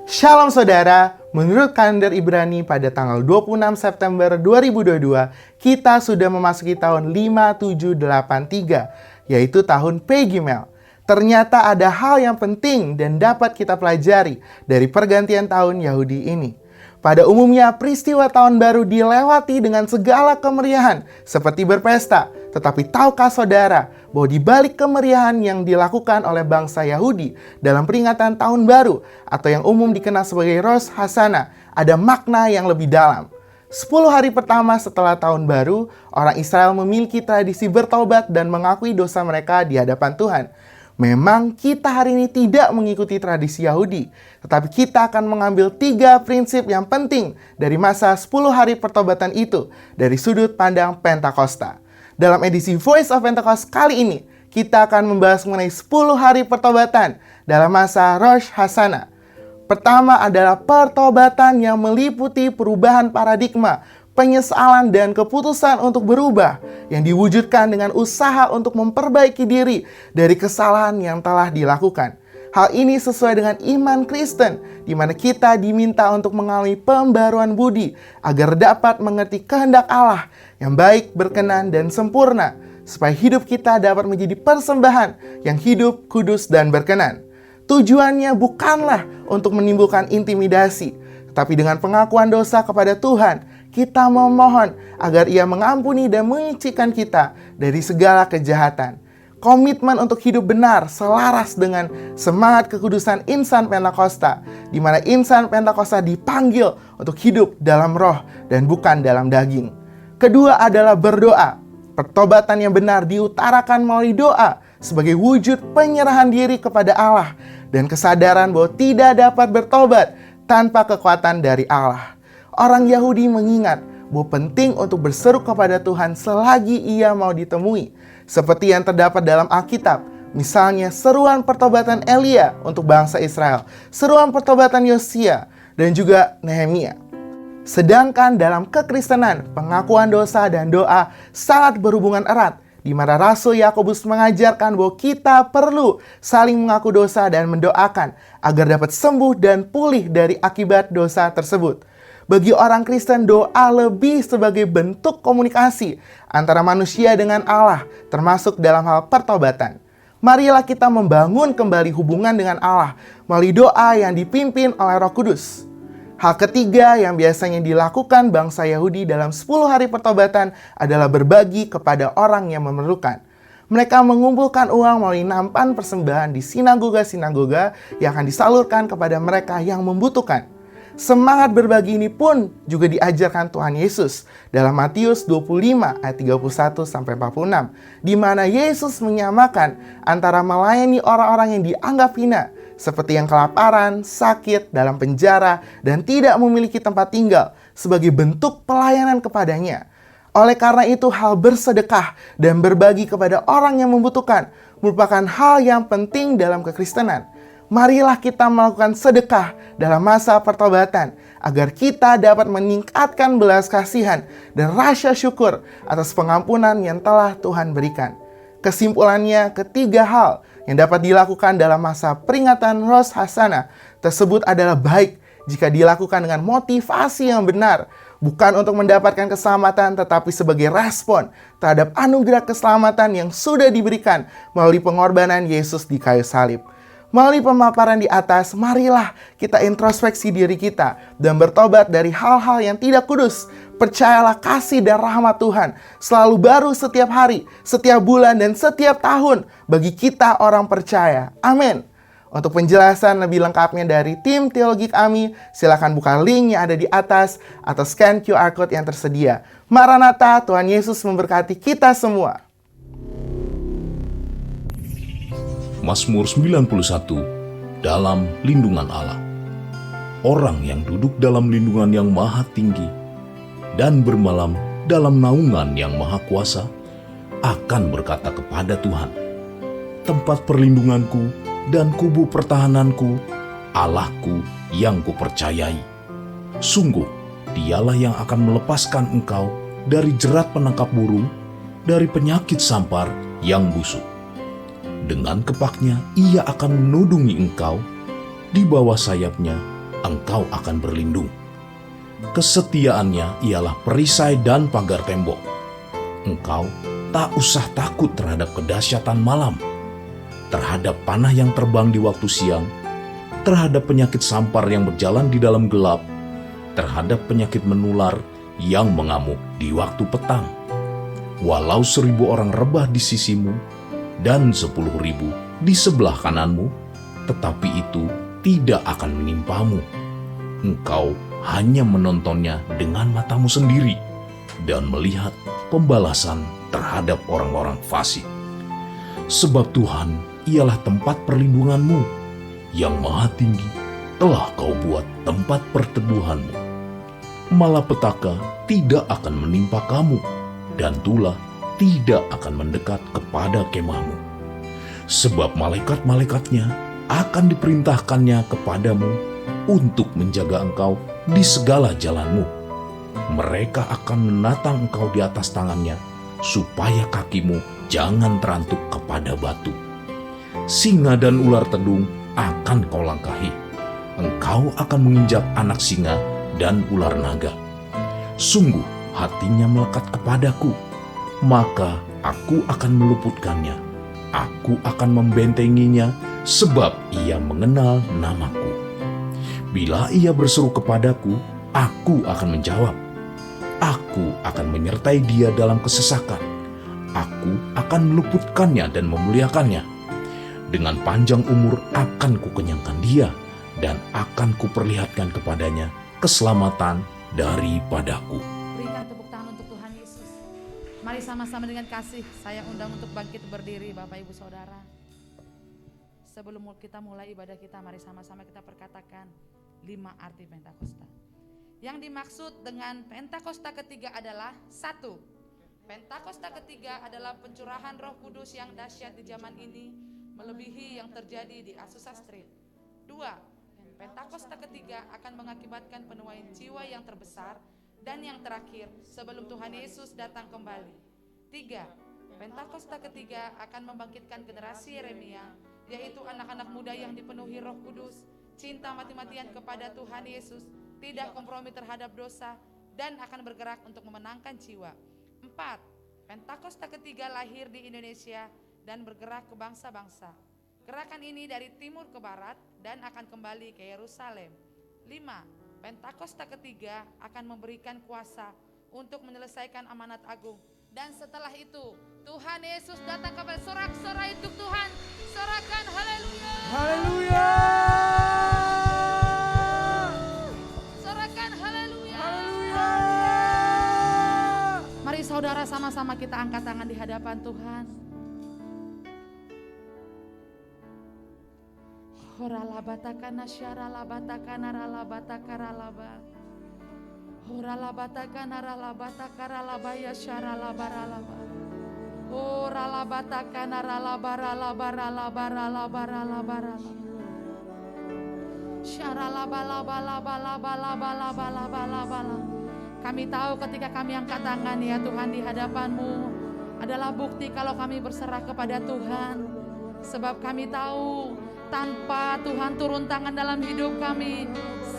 Shalom saudara, menurut kalender Ibrani pada tanggal 26 September 2022, kita sudah memasuki tahun 5783, yaitu tahun Pei Gimel. Ternyata ada hal yang penting dan dapat kita pelajari dari pergantian tahun Yahudi ini. Pada umumnya, peristiwa tahun baru dilewati dengan segala kemeriahan, seperti berpesta. Tetapi tahukah saudara bahwa di balik kemeriahan yang dilakukan oleh bangsa Yahudi dalam peringatan tahun baru atau yang umum dikenal sebagai Rosh Hashanah, ada makna yang lebih dalam. 10 hari pertama setelah tahun baru, orang Israel memiliki tradisi bertaubat dan mengakui dosa mereka di hadapan Tuhan. Memang kita hari ini tidak mengikuti tradisi Yahudi, tetapi kita akan mengambil 3 prinsip yang penting dari masa 10 hari pertobatan itu dari sudut pandang Pentakosta. Dalam edisi Voice of Pentecost kali ini, kita akan membahas mengenai 10 hari pertobatan dalam masa Rosh Hashanah. Pertama adalah pertobatan yang meliputi perubahan paradigma, penyesalan dan keputusan untuk berubah yang diwujudkan dengan usaha untuk memperbaiki diri dari kesalahan yang telah dilakukan. Hal ini sesuai dengan iman Kristen, di mana kita diminta untuk mengalami pembaruan budi agar dapat mengerti kehendak Allah yang baik, berkenan, dan sempurna, supaya hidup kita dapat menjadi persembahan yang hidup, kudus, dan berkenan. Tujuannya bukanlah untuk menimbulkan intimidasi, tetapi dengan pengakuan dosa kepada Tuhan, kita memohon agar Ia mengampuni dan menyucikan kita dari segala kejahatan. Komitmen untuk hidup benar selaras dengan semangat kekudusan insan Pentakosta, di mana insan Pentakosta dipanggil untuk hidup dalam roh dan bukan dalam daging. Kedua adalah berdoa. Pertobatan yang benar diutarakan melalui doa sebagai wujud penyerahan diri kepada Allah dan kesadaran bahwa tidak dapat bertobat tanpa kekuatan dari Allah. Orang Yahudi mengingat bahwa penting untuk berseru kepada Tuhan selagi Ia mau ditemui, seperti yang terdapat dalam Alkitab. Misalnya seruan pertobatan Elia untuk bangsa Israel, seruan pertobatan Yosia, dan juga Nehemia. Sedangkan dalam kekristenan, pengakuan dosa dan doa sangat berhubungan erat, di mana Rasul Yakobus mengajarkan bahwa kita perlu saling mengaku dosa dan mendoakan agar dapat sembuh dan pulih dari akibat dosa tersebut. Bagi orang Kristen, doa lebih sebagai bentuk komunikasi antara manusia dengan Allah, termasuk dalam hal pertobatan. Marilah kita membangun kembali hubungan dengan Allah melalui doa yang dipimpin oleh Roh Kudus. Hal ketiga yang biasanya dilakukan bangsa Yahudi dalam 10 hari pertobatan adalah berbagi kepada orang yang memerlukan. Mereka mengumpulkan uang melalui nampan persembahan di sinagoga-sinagoga yang akan disalurkan kepada mereka yang membutuhkan. Semangat berbagi ini pun juga diajarkan Tuhan Yesus dalam Matius 25 ayat 31-46, di mana Yesus menyamakan antara melayani orang-orang yang dianggap hina, seperti yang kelaparan, sakit, dalam penjara, dan tidak memiliki tempat tinggal, sebagai bentuk pelayanan kepadanya. Oleh karena itu, hal bersedekah dan berbagi kepada orang yang membutuhkan merupakan hal yang penting dalam kekristenan. Marilah kita melakukan sedekah dalam masa pertobatan agar kita dapat meningkatkan belas kasihan dan rasa syukur atas pengampunan yang telah Tuhan berikan. Kesimpulannya, ketiga hal yang dapat dilakukan dalam masa peringatan Rosh Hashanah tersebut adalah baik jika dilakukan dengan motivasi yang benar, bukan untuk mendapatkan keselamatan tetapi sebagai respon terhadap anugerah keselamatan yang sudah diberikan melalui pengorbanan Yesus di kayu salib. Melalui pemaparan di atas, marilah kita introspeksi diri kita dan bertobat dari hal-hal yang tidak kudus. Percayalah kasih dan rahmat Tuhan selalu baru setiap hari, setiap bulan, dan setiap tahun bagi kita orang percaya. Amin. Untuk penjelasan lebih lengkapnya dari tim teologi kami, silakan buka link yang ada di atas atau scan QR Code yang tersedia. Maranatha, Tuhan Yesus memberkati kita semua. Mazmur 91, dalam lindungan Allah. Orang yang duduk dalam lindungan yang maha tinggi dan bermalam dalam naungan yang maha kuasa akan berkata kepada Tuhan, tempat perlindunganku dan kubu pertahananku, Allahku yang kupercayai. Sungguh, Dialah yang akan melepaskan engkau dari jerat penangkap burung, dari penyakit sampar yang busuk. Dengan kepaknya ia akan menudungi engkau, di bawah sayapnya engkau akan berlindung. Kesetiaannya ialah perisai dan pagar tembok. Engkau tak usah takut terhadap kedahsyatan malam, terhadap panah yang terbang di waktu siang, terhadap penyakit sampar yang berjalan di dalam gelap, terhadap penyakit menular yang mengamuk di waktu petang. Walau 1.000 orang rebah di sisimu dan 10.000 di sebelah kananmu, tetapi itu tidak akan menimpamu. Engkau hanya menontonnya dengan matamu sendiri dan melihat pembalasan terhadap orang-orang fasik. Sebab Tuhan ialah tempat perlindunganmu, yang maha tinggi telah kau buat tempat perteduhanmu. Malapetaka tidak akan menimpa kamu, dan tulah tidak akan mendekat kepada kemahmu. Sebab malaikat-malaikatnya akan diperintahkannya kepadamu untuk menjaga engkau di segala jalanmu. Mereka akan menatang engkau di atas tangannya, supaya kakimu jangan terantuk kepada batu. Singa dan ular tedung akan kau langkahi. Engkau akan menginjak anak singa dan ular naga. Sungguh hatinya melekat kepadaku, maka aku akan meluputkannya. Aku akan membentenginya, sebab ia mengenal namaku. Bila ia berseru kepadaku, aku akan menjawab. Aku akan menyertai dia dalam kesesakan. Aku akan meluputkannya dan memuliakannya. Dengan panjang umur akan kukenyangkan dia, dan akan kuperlihatkan kepadanya keselamatan daripadaku. Berikan tepuk tangan untuk Tuhan Yesus. Mari sama-sama dengan kasih saya undang untuk bangkit berdiri Bapak Ibu Saudara. Sebelum kita mulai ibadah kita, mari sama-sama kita perkatakan 5 arti Pentakosta. Yang dimaksud dengan Pentakosta ketiga adalah 1. Pentakosta ketiga adalah pencurahan Roh Kudus yang dahsyat di zaman ini, melebihi yang terjadi di Azusa Street. 2. Pentakosta ketiga akan mengakibatkan penuaian jiwa yang terbesar dan yang terakhir sebelum Tuhan Yesus datang kembali. 3. Pentakosta ketiga akan membangkitkan generasi Yeremia, yaitu anak-anak muda yang dipenuhi Roh Kudus, cinta mati-matian kepada Tuhan Yesus, tidak kompromi terhadap dosa, dan akan bergerak untuk memenangkan jiwa. 4. Pentakosta ketiga lahir di Indonesia dan bergerak ke bangsa-bangsa. Gerakan ini dari timur ke barat dan akan kembali ke Yerusalem. 5. Pentakosta ketiga akan memberikan kuasa untuk menyelesaikan amanat agung. Dan setelah itu Tuhan Yesus datang kembali. Sorak-sorai untuk Tuhan. Sorakan haleluya. Haleluya. Sorakan haleluya. Haleluya. Mari saudara sama-sama kita angkat tangan di hadapan Tuhan. Horalabatakana syaralabatakana ralabatakaralaba. Horalabatakana ralabatakaralabaya syaralabaralaba. Horalabatakana ralabaralabaralabaralabaralabaralaba. Syaralabalabalabalabalabalabalabalabala. Kami tahu ketika kami angkat tangan ya Tuhan di hadapan-Mu adalah bukti kalau kami berserah kepada Tuhan. Sebab kami tahu tanpa Tuhan turun tangan dalam hidup kami,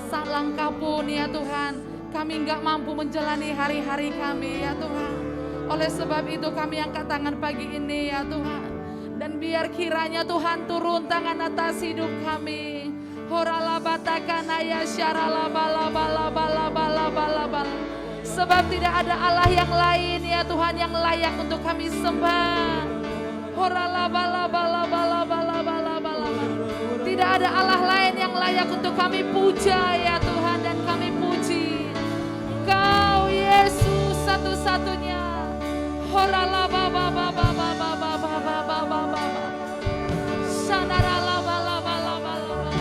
selangkah pun ya Tuhan, kami enggak mampu menjalani hari-hari kami ya Tuhan. Oleh sebab itu kami angkat tangan pagi ini ya Tuhan. Dan biar kiranya Tuhan turun tangan atas hidup kami. Horalabatakana ya syaralabalabalabalabalabalabala. Sebab tidak ada Allah yang lain ya Tuhan yang layak untuk kami sembah. Horalabalabalabalabalabalabala. Tidak ada Allah lain yang layak untuk kami puja ya Tuhan, dan kami puji Kau Yesus satu-satunya. Horalabababababababababababa. Sanaralabalabalabala.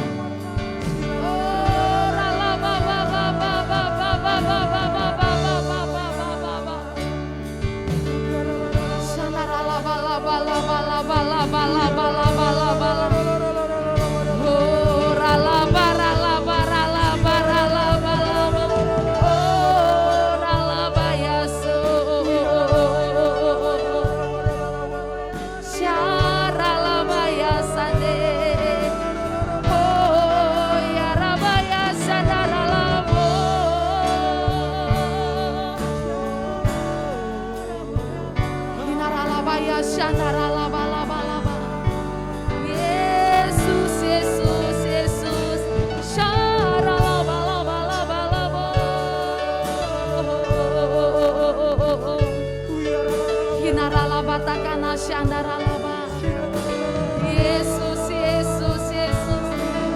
Oralababababababababababababa. Sanaralabalabalabalabalabalabalabala. Shandaralabalaba. Yesus, Yesus, Yesus. Sharalabalabalaba. Hinaralabatakana shandaralaba. Yesus, Yesus, Yesus.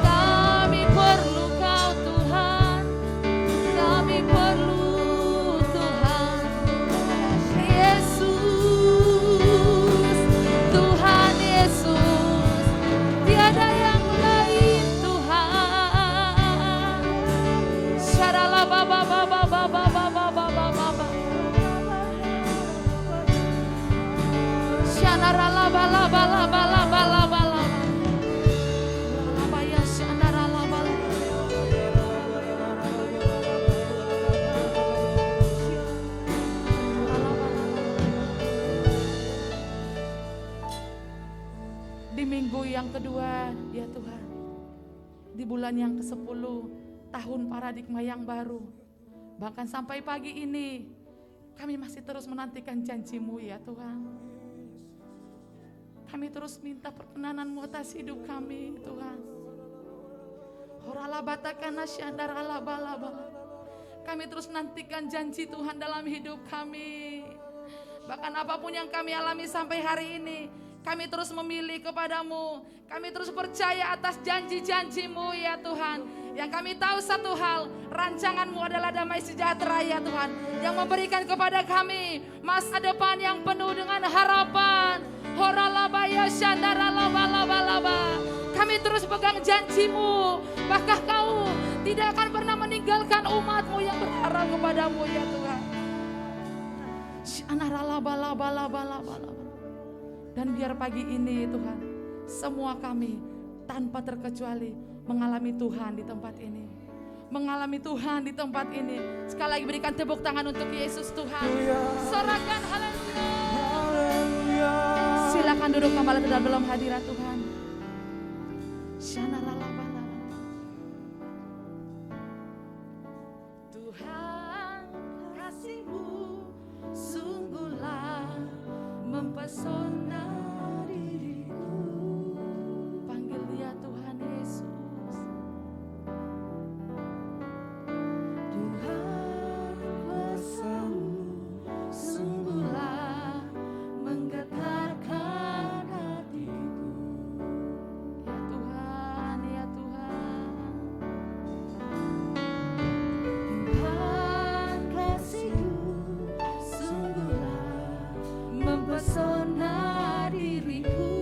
Kami perlu Kau Tuhan. Kami perlu Tuhan. Yesus, Tuhan Yesus. Tiada yang lain Tuhan. Syaralababababababababababa. Syanaralabalabalabalabalabalaba. Ralabaya syanaralabala. Di minggu yang kedua, ya Tuhan, di bulan yang ke-10, tahun paradigma yang baru, bahkan sampai pagi ini, kami masih terus menantikan janji-Mu ya Tuhan. Kami terus minta perkenanan-Mu atas hidup kami Tuhan. Horalabatakana syandaralabalaba. Kami terus menantikan janji Tuhan dalam hidup kami. Bahkan apapun yang kami alami sampai hari ini, kami terus memilih kepadamu. Kami terus percaya atas janji-janji-Mu ya Tuhan. Yang kami tahu satu hal, rancangan-Mu adalah damai sejahtera ya Tuhan. Yang memberikan kepada kami masa depan yang penuh dengan harapan. Horalabaya syandaralabalaba. Kami terus pegang janji-Mu. Bahkan Kau tidak akan pernah meninggalkan umat-Mu yang berharap kepadamu ya Tuhan. Syandaralabalabalabalaba. Dan biar pagi ini Tuhan, semua kami tanpa terkecuali mengalami Tuhan di tempat ini. Mengalami Tuhan di tempat ini. Sekali lagi berikan tepuk tangan untuk Yesus Tuhan. Sorakan haleluya. Silakan duduk kembali ke dalam hadirat Tuhan. Syanaralabalaba. Tuhan kasih-Mu sungguhlah mempesona diriku. Panggil Dia Tuhan Yesus. Tuhan kuasa-Mu sungguhlah menggetarkan hatiku. Ya Tuhan, ya Tuhan. Tuhan kasih-Mu sungguhlah mempesona diriku.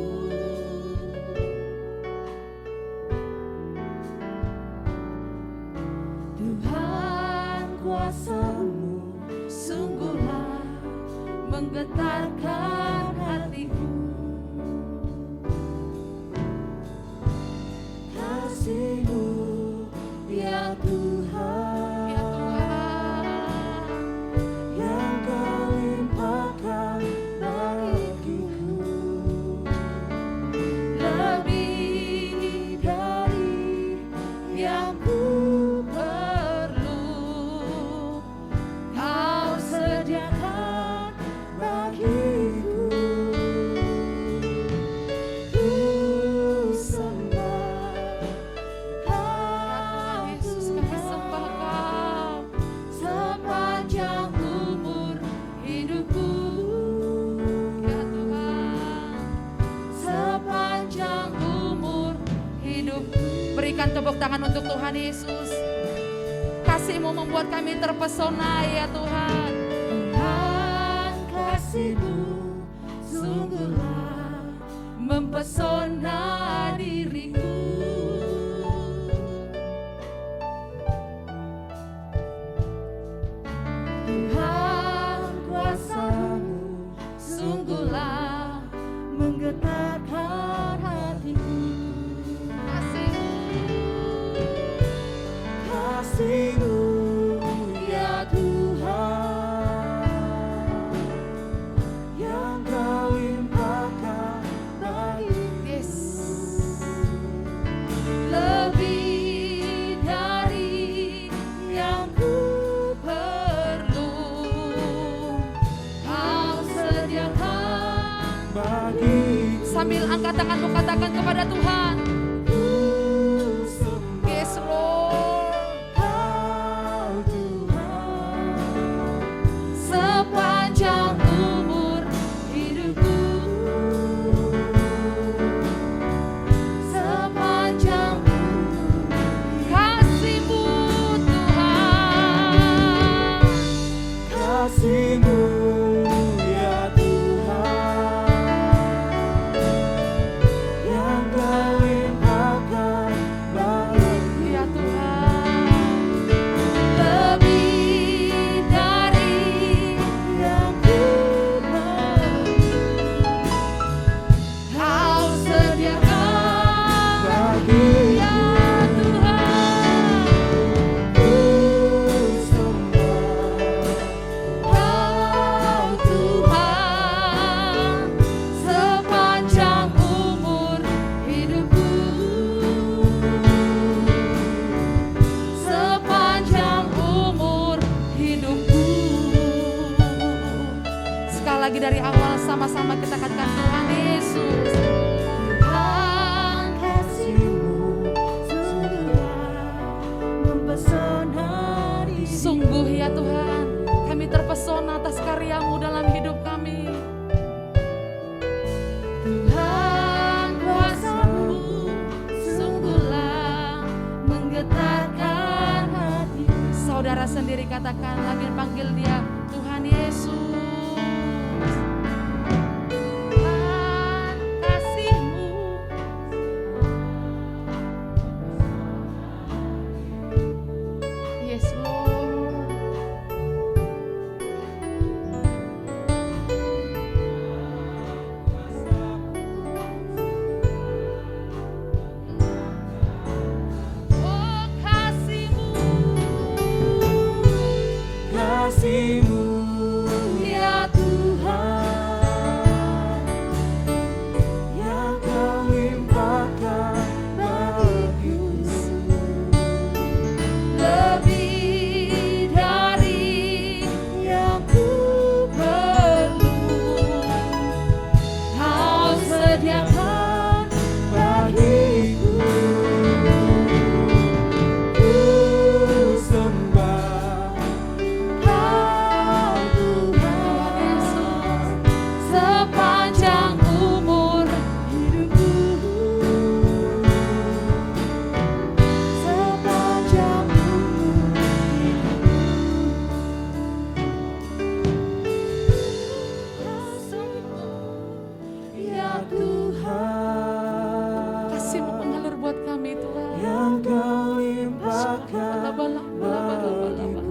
Tuhan kuasa-Mu sungguhlah menggetarkan hatiku. Kasih-Mu ya Tuhan, ya Tuhan, yang Kau limpahkan bagiku, lebih dari yang ku perlu. Kau sediakan bagiku. Ku sembah Kau, Yesus, kami sembah Kau sepanjang umur hidupku. Ya Tuhan, sepanjang umur hidupku. Berikan tepuk tangan untuk Tuhan Yesus. Kasih-Mu membuat kami terpesona ya Tuhan. Tuhan kasih-Mu sungguhlah mempesona diriku. Tuhan kuasa-Mu sungguhlah menggetarkan hatiku. Kasih-Mu ya Tuhan, yang Kau limpahkan bagiku. Yes. Lebih dari yang ku perlu, Kau sediakan Sambil angkat tanganmu katakan kepada Tuhan. Yes Lord. Sepanjang umur hidupku, sepanjang kasih-Mu Tuhan, kasih-Mu ya Tuhan, yang Kau limpahkan bagi ya Tuhan, lebih dari yang ku perlu. Kau sediakan Bagi ya Tuhan. ku sembah Kau Tuhan, sepanjang umur hidupku, sepanjang umur hidupku. Sekali lagi dari awal sama-sama kita katakan Tuhan Yesus. Tuhan, kasih-Mu sungguh mempesona di sungguh ya Tuhan, kami terpesona atas karya-Mu dalam hidup kami. Tuhan, kuasa-Mu sungguhlah menggetarkan hati. Saudara sendiri katakan lagi, panggil dia Tuhan Yesus. Tuhan, kasih-Mu yes Lord. Oh kasih-Mu kasih-Mu ya Tuhan, yang Kau limpahkan bagiku, lebih dari yang ku perlu. Kau sediakan Bagiku ku sembah Kau Tuhan, Yesus, sepanjang umur hidupku, sepanjang umur hidupku. Ya Tuhan, kasih-Mu mengalir buat kami Tuhan. yang Kau limpahkan bagiku,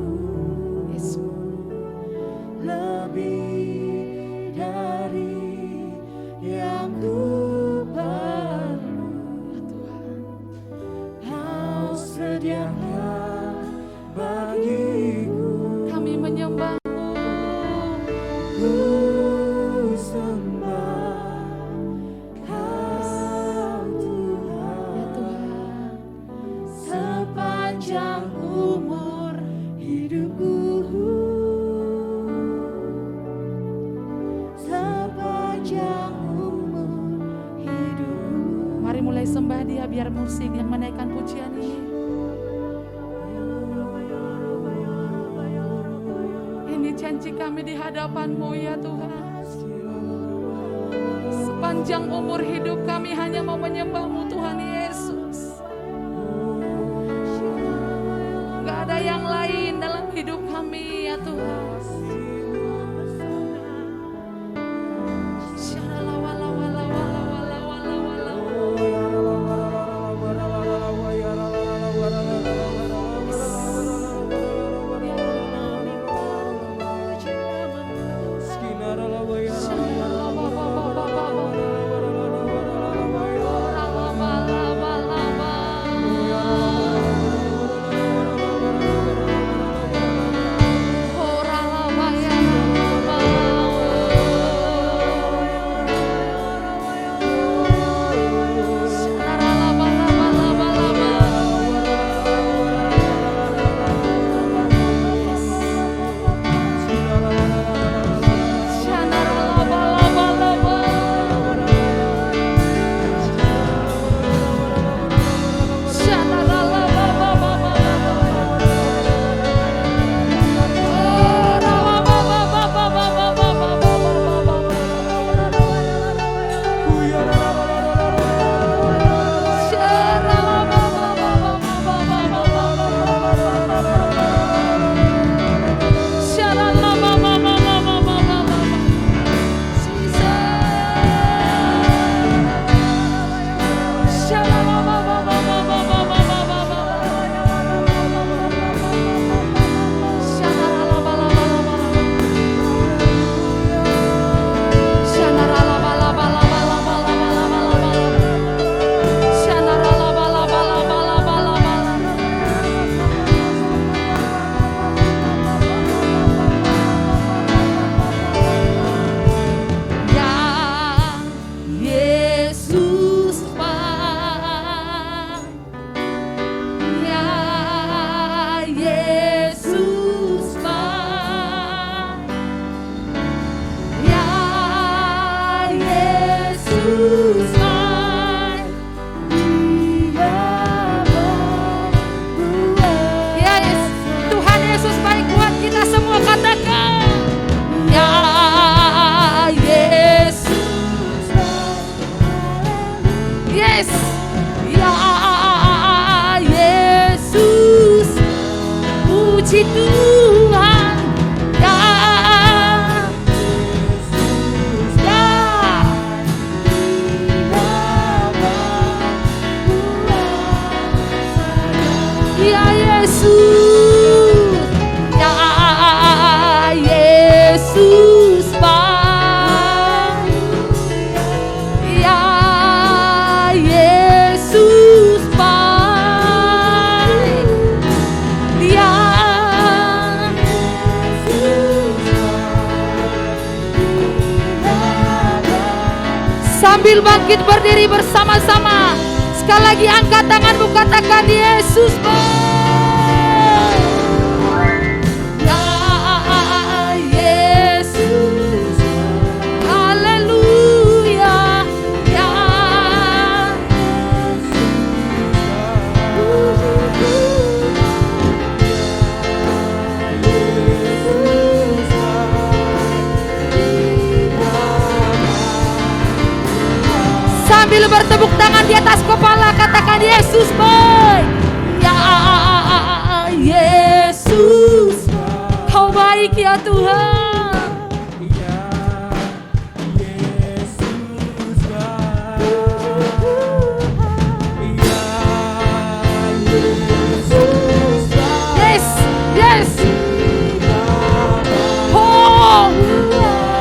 Yesus, lebih dari yang ku perlu. ya Tuhan. Kau sediakan bagiku, Kami menyembah-Mu. ku sembah Kau Tuhan, Ya Tuhan, sepanjang umur hidupku, sepanjang umur hidupku. mari mulai sembah Dia, biar musik yang menaikkan pujian ini. Ini janji kami di hadapan-Mu ya Tuhan. Sepanjang umur hidup kami hanya mau menyembah-Mu Tuhan Yesus. Gak ada yang lain dalam hidup kami ya Tuhan. Yes. Ya Yesus, puji Tuhan. Ya, ya Yesus, ya Yesus, Pak. Ya Yesus, Pak. Ya sambil bangkit berdiri bersama-sama. Sekali lagi angkat tanganmu, katakan Yesus, Pak. Ya Yesus, haleluya. Ya sambil bertepuk tangan di atas kepala, katakan Yesus baik. Ya Yesus, kau baik ya Tuhan. Yes, yes. Oh,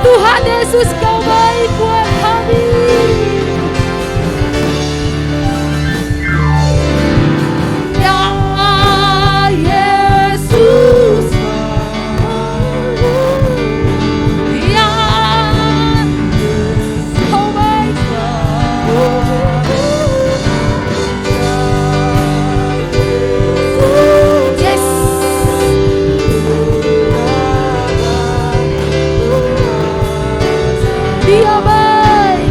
Tuhan Yesus, kau baik buat kami. Dia baik.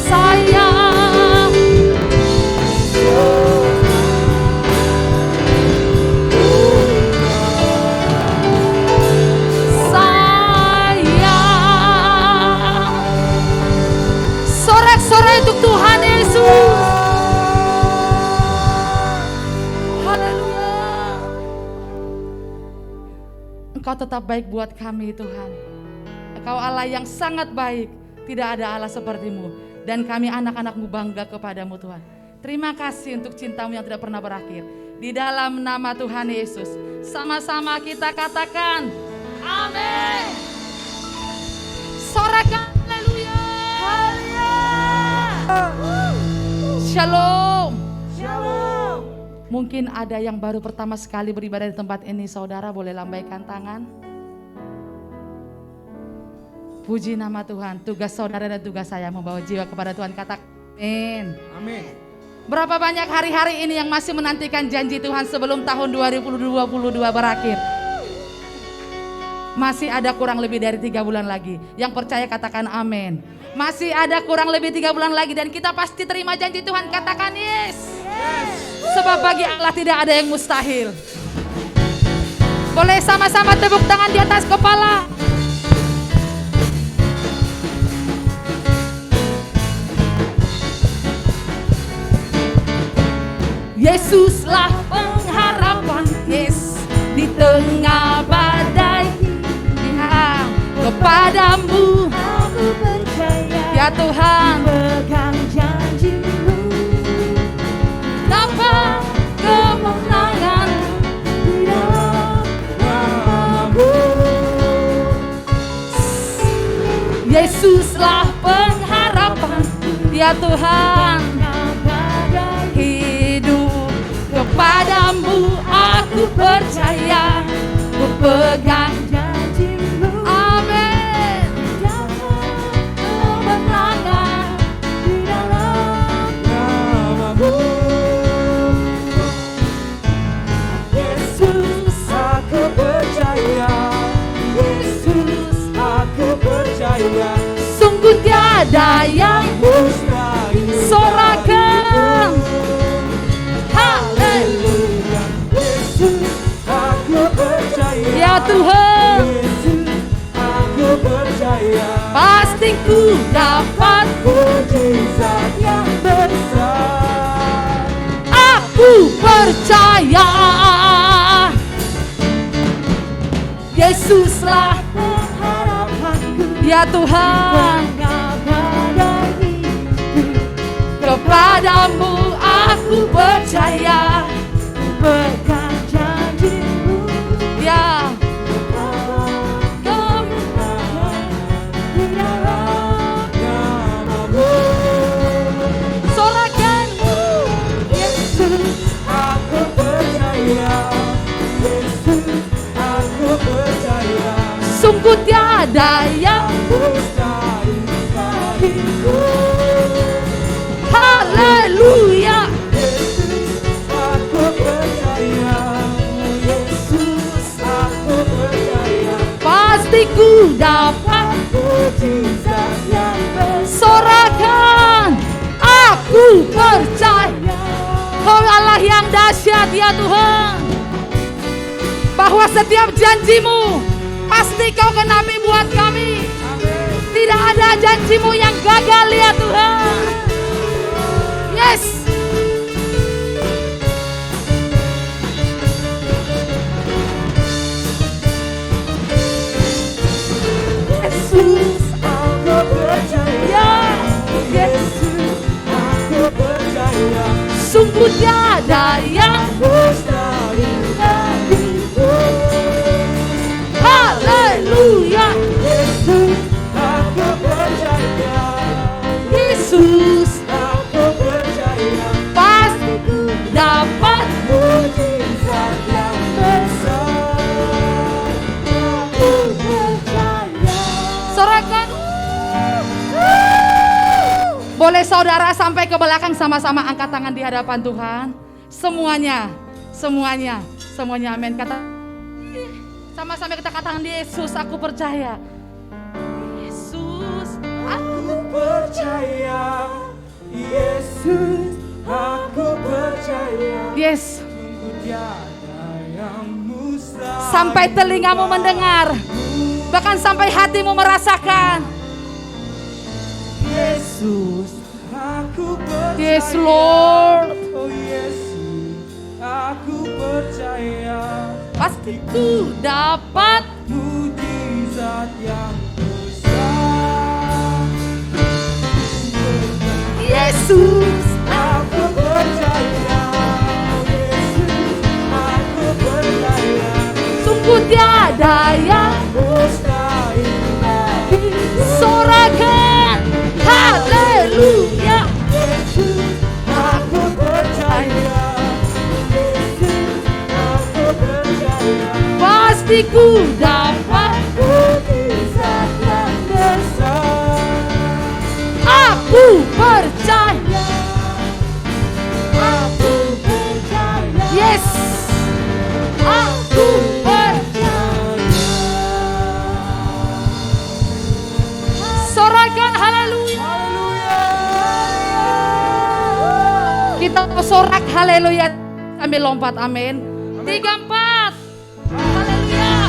Sayang. Sayang. Sorak-sorai untuk Tuhan Yesus. Engkau tetap baik buat kami Tuhan. Engkau Allah yang sangat baik. Tidak ada Allah seperti-Mu. Dan kami anak-anak-Mu bangga kepadamu Tuhan. Terima kasih untuk cinta-Mu yang tidak pernah berakhir. Di dalam nama Tuhan Yesus. Sama-sama kita katakan amin. Sorakan haleluya. Shalom. Shalom. Mungkin ada yang baru pertama sekali beribadah di tempat ini, saudara boleh lambaikan tangan. Puji nama Tuhan, tugas saudara dan tugas saya membawa jiwa kepada Tuhan, kata amin. Amin. Berapa banyak hari-hari ini yang masih menantikan janji Tuhan sebelum tahun 2022 berakhir. Masih ada kurang lebih dari 3 bulan lagi. Yang percaya katakan amin. Masih ada kurang lebih 3 bulan lagi dan kita pasti terima janji Tuhan, katakan yes. Sebab bagi Allah tidak ada yang mustahil. Boleh sama-sama tepuk tangan di atas kepala. Yesuslah pengharapan, yes, di tengah badai. Ya, kepadamu Aku percaya, ya Tuhan, pegang janji-Mu. dapat kemenangan Di dalam nama-Mu. Yesuslah pengharapan, ya Tuhan. Hidup kepadamu aku percaya, ku pegang Janji-Mu. amin. Dapat kemenangan di dalam nama-Mu. Yesus, aku percaya. Yesus, aku percaya. Sungguh tiada yang Mustahil. sorakan. Haleluya. Yesus, aku percaya. Ya Tuhan, Yesus, aku percaya pasti ku dapat. mujizat yang besar. Aku percaya Yesuslah Pengharapanku ya Tuhan. Kepadamu aku percaya, Berkat janji-Mu ya kemenangan di dalam nama-Mu. sorakan Yesus, aku percaya. Yesus, aku percaya. sungguh tiada yang Mustahil bagiku. haleluya. Yesus, aku percaya. Yesus, aku percaya. Pasti ku dapat. Mujizat yang besar. Sorakan aku percaya. Kau Allah yang dahsyat ya Tuhan, bahwa setiap janji-Mu pasti Kau genapi buat kami. Tidak ada janji-Mu yang gagal ya Tuhan. Yes. Yesus, aku percaya. Yesus, aku percaya. Sungguh tiada yang Mustahil bagiku. haleluya. Yesus, aku percaya. Yesus Aku percaya. pasti ku dapat. Mujizat yang besar. Aku percaya. Sorakan. Boleh saudara sampai ke belakang sama-sama angkat tangan di hadapan Tuhan. Semuanya, amin. Kata sama-sama kita katakan, Yesus aku percaya. Yesus Aku percaya. Yesus, aku percaya. Yes, Sungguh tiada yang mustahil. sampai telingamu mendengar, bahkan sampai hatimu merasakan. Yesus, aku percaya. Yes Lord, Oh Yesus, aku percaya. pasti ku dapat. Mujizat yang besar. Yesus Aku percaya. Yesus, aku percaya. sungguh tiada yang Mustahil bagiku. sorakan. Haleluya. Yesus, aku percaya. Yesus, aku percaya. Pasti ku dapat. Mujizat yang besar. Aku percaya. Aku percaya. Yes, aku percaya. Sorakan haleluya. Kita sorak haleluya sambil lompat, amin. 3, 4. Haleluya.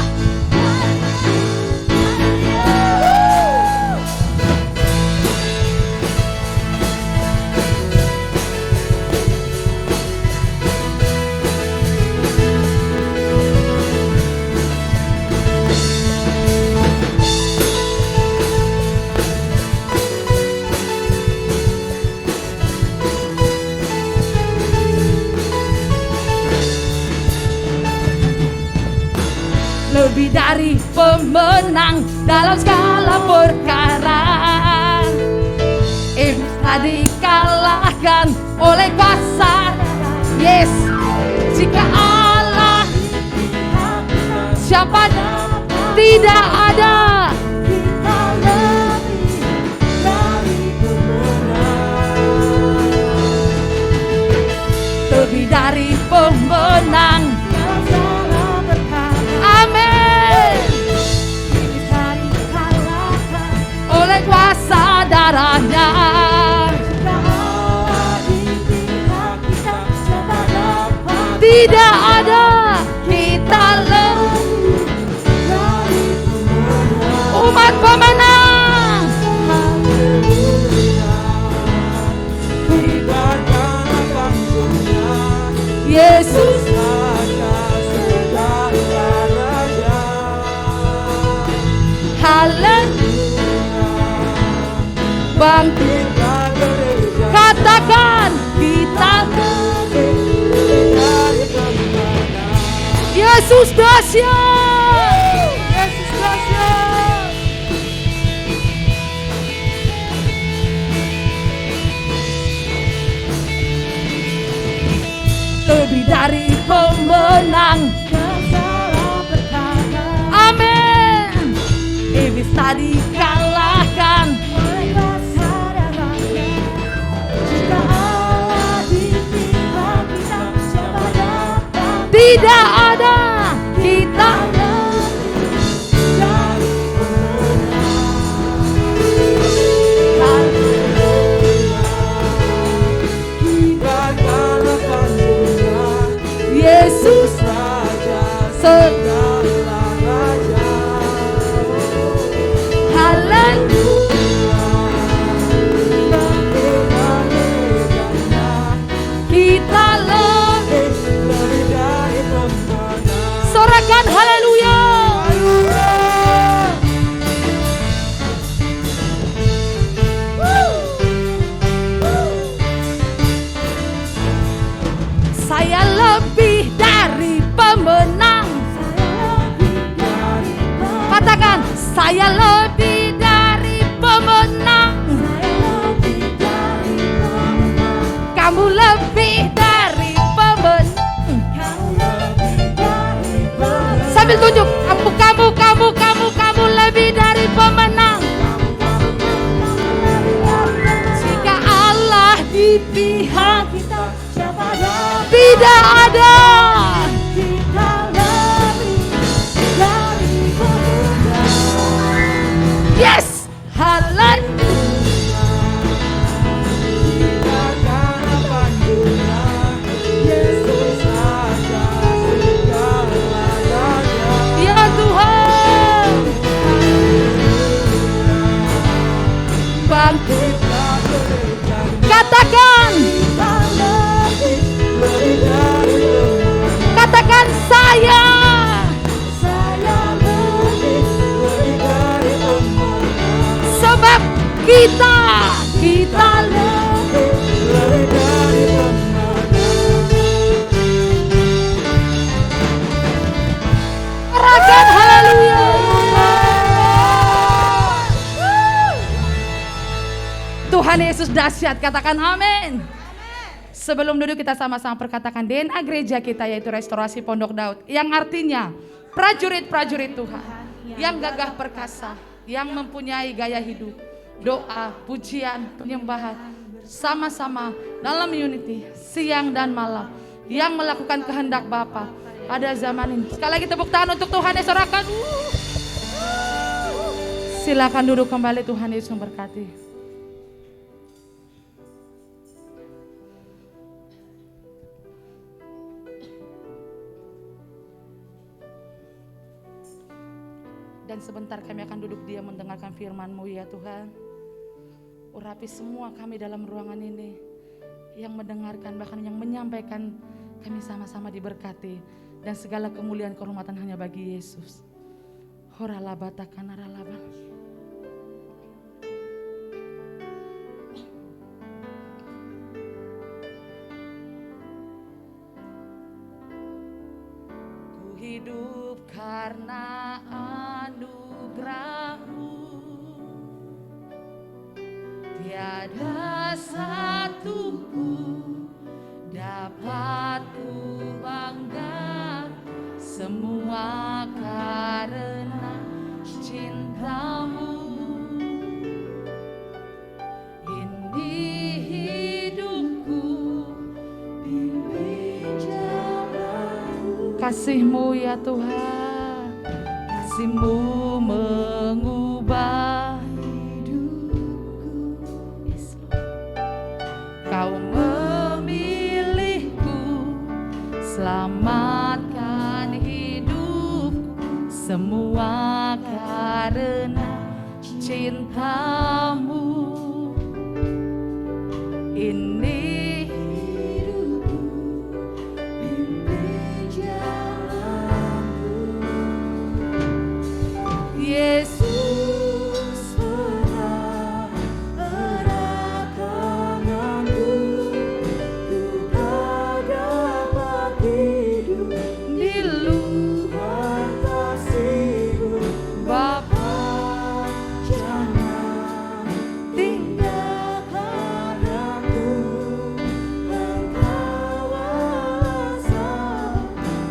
Lebih dari pemenang dalam segala perkara, iblis telah dikalahkan oleh kuasa. Yes, jika Allah siapa tidak ada. Kita lebih dari pemenang. Lebih dari pemenang. Dalam segala perkara. Amin. Iblis telah dikalahkan. Oleh kuasa darahnya. Jika Allah di pihak kita, siapa dapat Tidak ada kita lebih. dari pemenang. Umat dan pemenang. Yesus haleluya. Bangkit, katakan kita Yesus dahsyat. Yesus dahsyat. Lebih dari pemenang, amin. Iblis tadi kalahkan. Tidak ada kita. Yesus segala raja. Haleluya. Kita lebih dari pemenang. Sorakan haleluya. Saya lebih dari pemenang. Katakan, saya lebih dari pemenang. Kamu lebih dari pemenang. Sambil tunjuk, kamu lebih dari pemenang. Jika Allah di pihak kita, tidak ada. Yes, haleluya. Ya Tuhan, bangkit, katakan. Katakan saya lebih dari pemenang. Sebab kita lebih dari pemenang. Katakan haleluya. Tuhan Yesus dahsyat, katakan amin. Sebelum duduk kita sama-sama perkatakan DNA gereja kita, yaitu Restorasi Pondok Daud, yang artinya prajurit-prajurit Tuhan yang gagah perkasa, yang mempunyai gaya hidup, doa, pujian, penyembahan sama-sama dalam unity siang dan malam, yang melakukan kehendak Bapa pada zaman ini. Sekali lagi tepuk tangan untuk Tuhan, sorakan. Silakan duduk kembali, Tuhan Yesus memberkati. Dan sebentar kami akan duduk diam mendengarkan firman-Mu ya Tuhan. Urapi semua kami dalam ruangan ini, yang mendengarkan bahkan yang menyampaikan, kami sama-sama diberkati. Dan segala kemuliaan kehormatan hanya bagi Yesus. Horalabata kanaralaba. Ku hidup karena anugerah-Mu, tiada satu pun dapat ku bangga, semua karena cinta-Mu. Ini hidupku, pimpin jalan-Mu. Kasih-Mu ya Tuhan, kasih-Mu mengubah hidupku. Kau memilihku, selamatkan hidupku, semua karena cintamu. Ini hidupku, pimpin jalanku. Yesus erat tanganmu, ku tak dapat hidup di luar kasih-Mu. Bapa, jangan tinggalkan aku, Engkau asa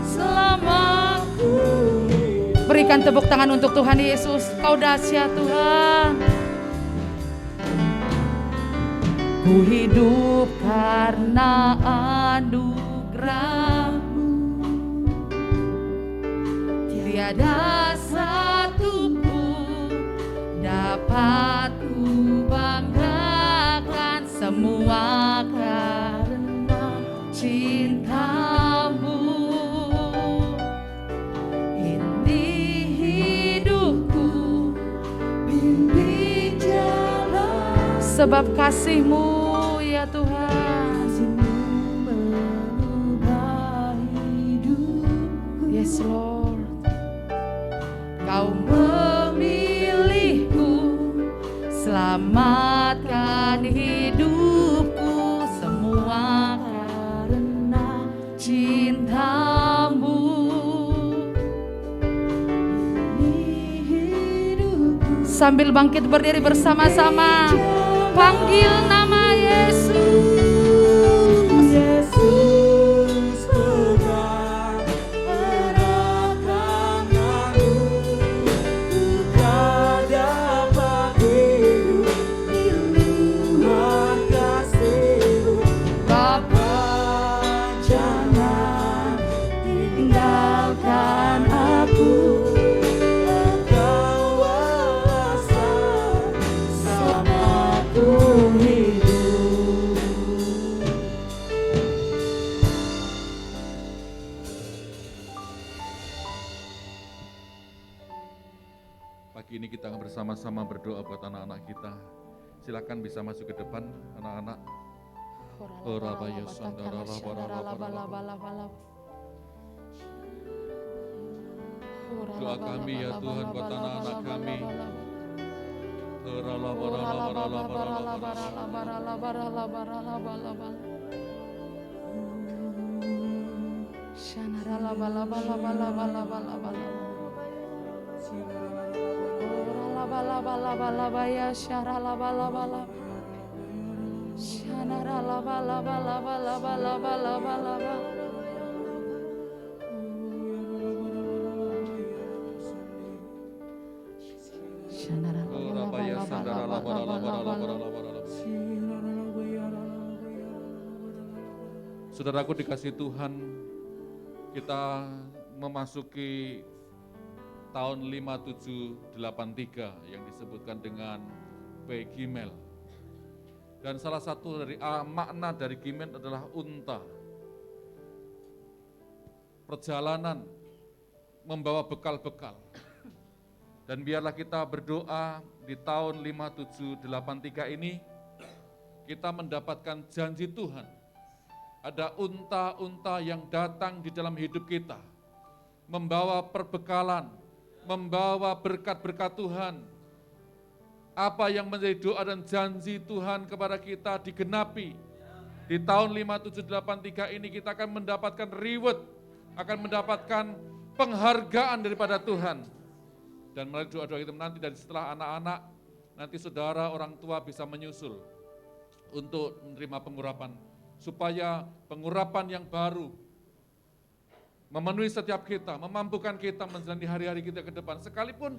selamaku. Berikan tepuk tangan untuk Tuhan Yesus. Kau dahsyat Tuhan. Ku hidup karena anugerah-Mu. Tiada satu pun dapat ku banggakan, semua karena cinta-Mu. Ini hidupku, bimbing jalan. Sebab kasih-Mu ya Tuhan, kasih-Mu mengubah hidupku. Yes Lord. Kau memilihku, selamatkan hidupku, semua karena cinta-Mu. Ini hidupku. Sambil bangkit berdiri bersama-sama, panggil nama Yesus. Yesus pegang erat tanganmu, ku tak dapat hidup di luar kasih-Mu. Bapa, jangan tinggalkan aku, Engkau asa selamaku hidup. Pagi ini kita akan bersama-sama berdoa buat anak-anak kita. Silakan bisa masuk ke depan anak-anak. Doa kami ya Tuhan buat anak-anak kami. Saudaraku dikasih Tuhan, kita memasuki tahun 5783 yang disebutkan dengan P. Gimel. Dan salah satu dari makna dari Gimel adalah unta. Perjalanan membawa bekal-bekal. Dan biarlah kita berdoa di tahun 5783 ini, kita mendapatkan janji Tuhan. Ada unta-unta yang datang di dalam hidup kita, membawa perbekalan, membawa berkat-berkat Tuhan. Apa yang menjadi doa dan janji Tuhan kepada kita digenapi. Di tahun 5783 ini kita akan mendapatkan reward, akan mendapatkan penghargaan daripada Tuhan. Dan melalui doa-doa itu nanti dari setelah anak-anak, nanti saudara orang tua bisa menyusul untuk menerima pengurapan. Supaya pengurapan yang baru memenuhi setiap kita, memampukan kita menjalani hari-hari kita ke depan. Sekalipun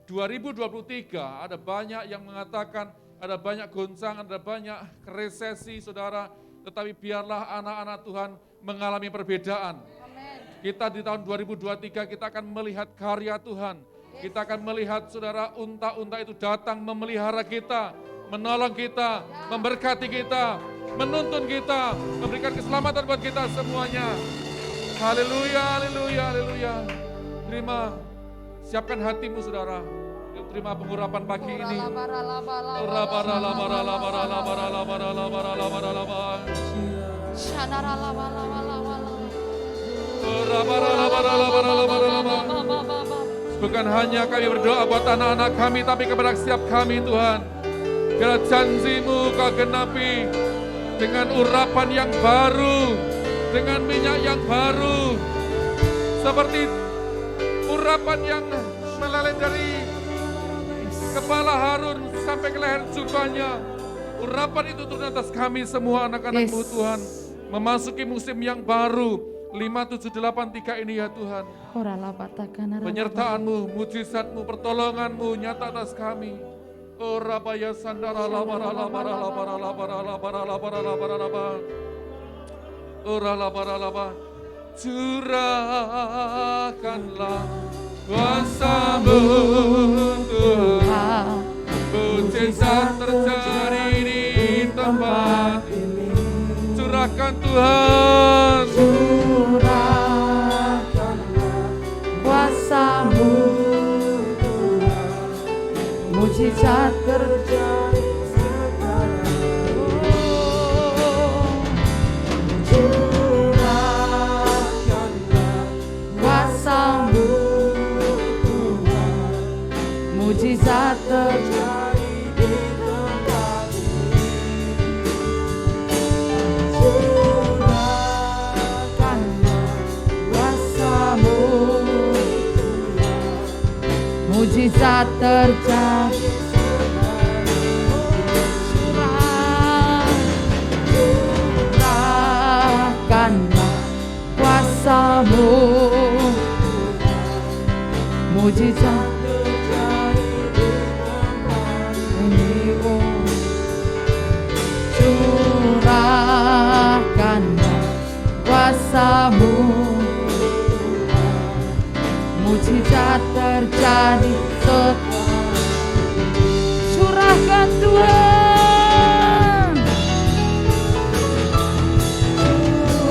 2023 ada banyak yang mengatakan, ada banyak goncangan, ada banyak resesi saudara, tetapi biarlah anak-anak Tuhan mengalami perbedaan. Kita di tahun 2023 kita akan melihat karya Tuhan. Kita akan melihat saudara unta-unta itu datang memelihara kita, menolong kita, memberkati kita, menuntun kita, memberikan keselamatan buat kita semuanya. Haleluya, haleluya, haleluya. Terima, siapkan hatimu saudara. terima pengurapan pagi ini. Bukan hanya kami berdoa buat anak-anak kami, tapi kepada setiap kami Tuhan. Biar janji-Mu Kau genapi dengan urapan yang baru, dengan minyak yang baru. Seperti urapan yang meleleh dari kepala Harun sampai ke leher jubahnya. Urapan itu turun atas kami semua anak-anak-Mu Tuhan. Memasuki musim yang baru 5783 ini ya Tuhan. Penyertaan-Mu, mujizat-Mu, pertolongan-Mu nyata atas kami. Oh Rabaya Sandara Labara Labara Labara Labara Labara Labara Labara Labara. Oh Labara Labara. Curahkanlah kuasa-Mu Tuhan. Mujizat terjadi di tempat ini. Curahkan Tuhan. Curahkanlah kuasa-Mu Tuhan. Mujizat terjadi sekarang. Curahkanlah kuasa-Mu Tuhan. Mujizat terjadi di tempat ini. Curahkanlah kuasa-Mu Tuhan. Mujizat terjadi. Curahkanlah kuasa-Mu mujizat terjadi di tempat ini. Curahkanlah kuasa-Mu mujizat terjadi sekarang. Curahkan Tuhan.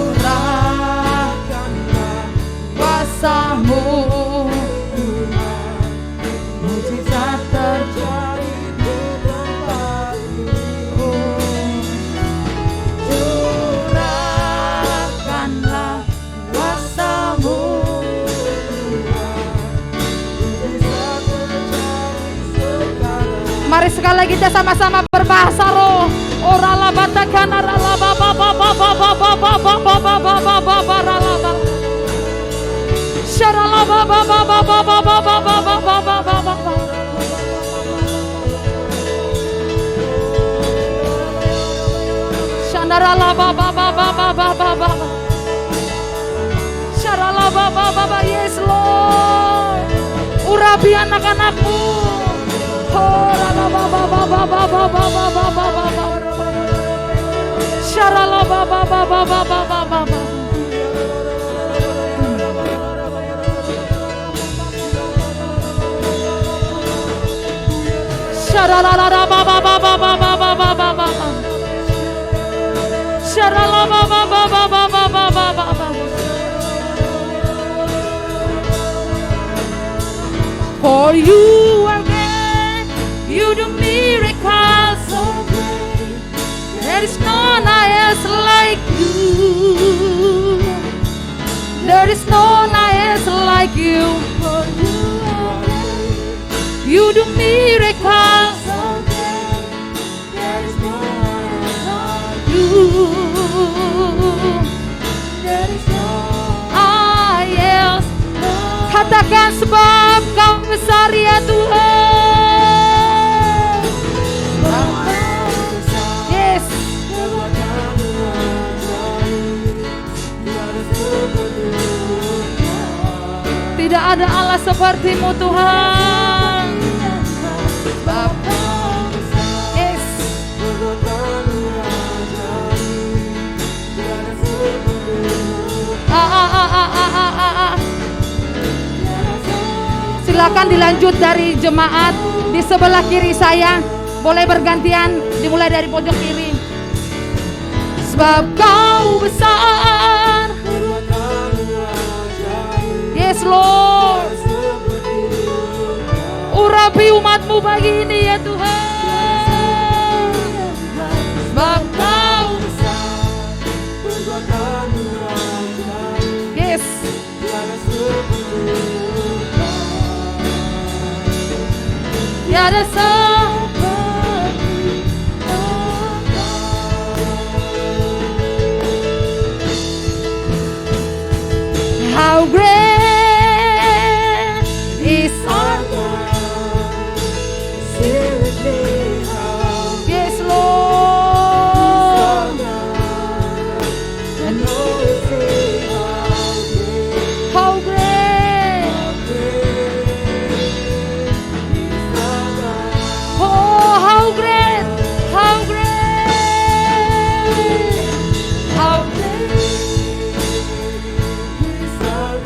Curahkanlah kuasa-Mu Tuhan. Mujizat terjadi di tempat ini. Curahkanlah kuasa-Mu Tuhan. Mari sekali lagi kita sama-sama berbahasa roh. Ora la batakan ara la ba ba ba ba ba ba ba ba ba ba ba ba ba ba ba ra la ba. Shara la ba ba ba ba ba ba ba ba ba ba ba ba ba ba. Shandara la ba ba ba ba ba ba ba ba. Shara la ba ba ba ba. Yes Lord. Urapi anak-anak-Mu. Ora la ba ba ba ba ba ba ba ba ba ba ba ba. Shara la ba ba ba ba ba ba ba ba ba. Shara la la la ba ba ba ba ba ba ba ba ba ba. Shara la ba ba ba ba ba ba ba ba ba ba. For you are great, you do miracles so great. There is none else like you. There is none else like you. For you are great, you do miracles so great. There is none else like you. There is none else. Katakan sebab Kau besar ya Tuhan. Yes. Tidak ada Allah seperti-Mu Tuhan. Yes. Silakan dilanjut dari jemaat di sebelah kiri saya. Boleh bergantian, dimulai dari pojok kiri. Sebab Kau besar. Yes Lord. urapi umat-Mu pagi ini ya Tuhan. Sebab Kau yes. Tiada seperti how great is our God. Yes, Lord. And how great. Oh, how great. How great. How great. And is our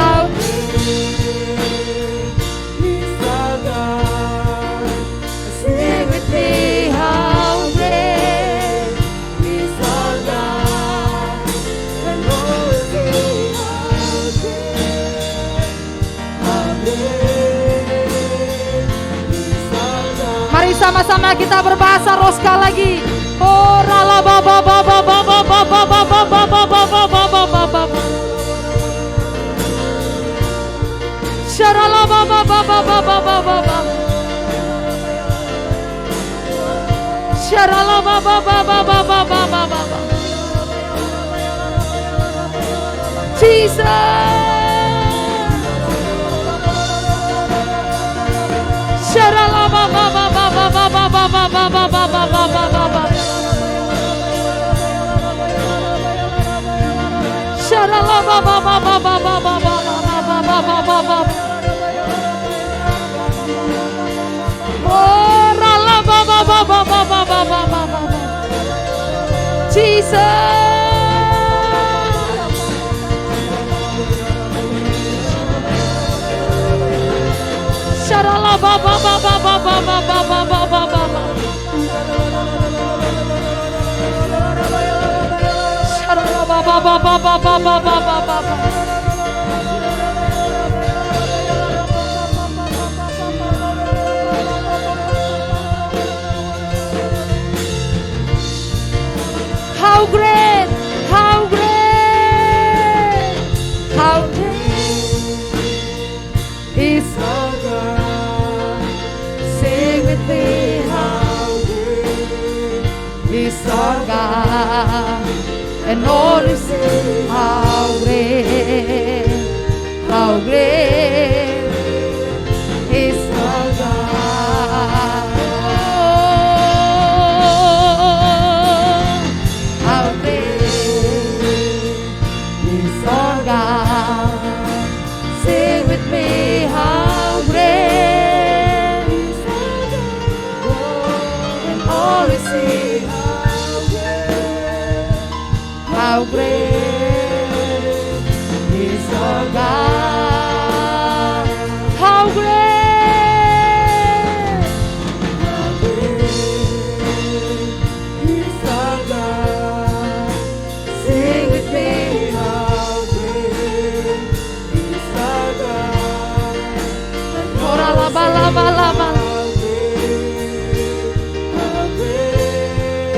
how sing with me how great is our God. And mari sama-sama kita berbahasa Roska lagi. Oh, rala ba ba ba ba ba ba ba ba ba ba ba ba ba ba ba ba ba ba. Sharala ba ba ba ba ba ba ba ba ba. Sharala ba ba ba ba ba ba ba ba ba. Jesus. Sharala ba ba ba ba ba ba ba ba ba ba ba ba ba ba ba ba. Sharala ba ba ba ba ba ba ba ba ba ba ba ba. Oh, rala ba ba ba ba ba ba ba ba ba ba. Jesus. Sharala ba ba ba ba ba ba ba ba ba ba ba ba. Sharala ba ba ba ba ba ba ba ba ba ba. How great, how great, how great is our God. Sing with me, how great is our God. And all is how great is our God. Oh, how great is our God. Sing with me, how great is our God. And all is how great is our God. How great is our God. Sing with me, how great is our God. Ora laba laba laba. How great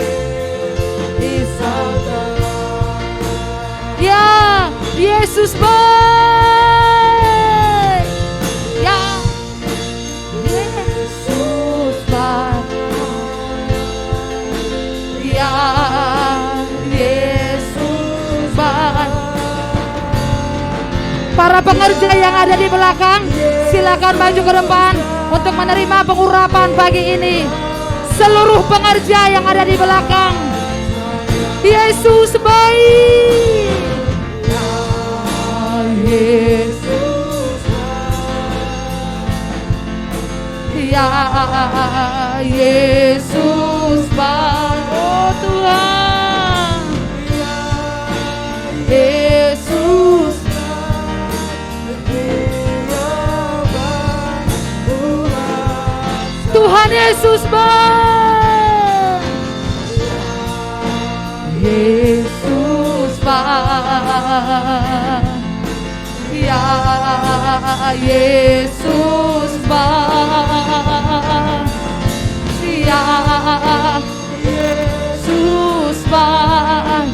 is our God. Ya, Yesus baik. Ya, Yesus baik. Ya, Yesus baik. Para pekerja yang ada di belakang, silakan maju ke depan untuk menerima pengurapan pagi ini. Seluruh pekerja yang ada di belakang, Yesus baik. Yesus ya, Yesus baik. Oh Tuhan, Yesus baik. Yesus baik. Ya Yesus baik. Ya Yesus baik.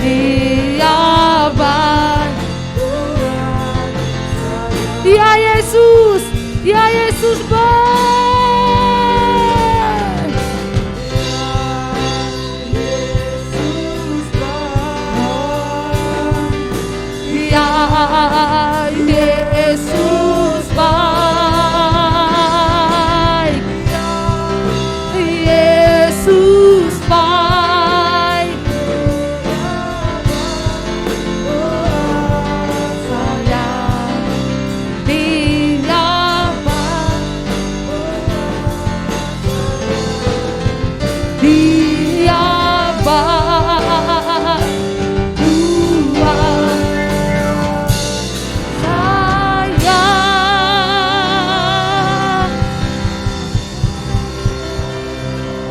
Dia baik. Ya Yesus, ya Yesus baik. Ya Yesus baik. Yesus baik. Sayang Dia baik. Dia baik. Tuhan sayang.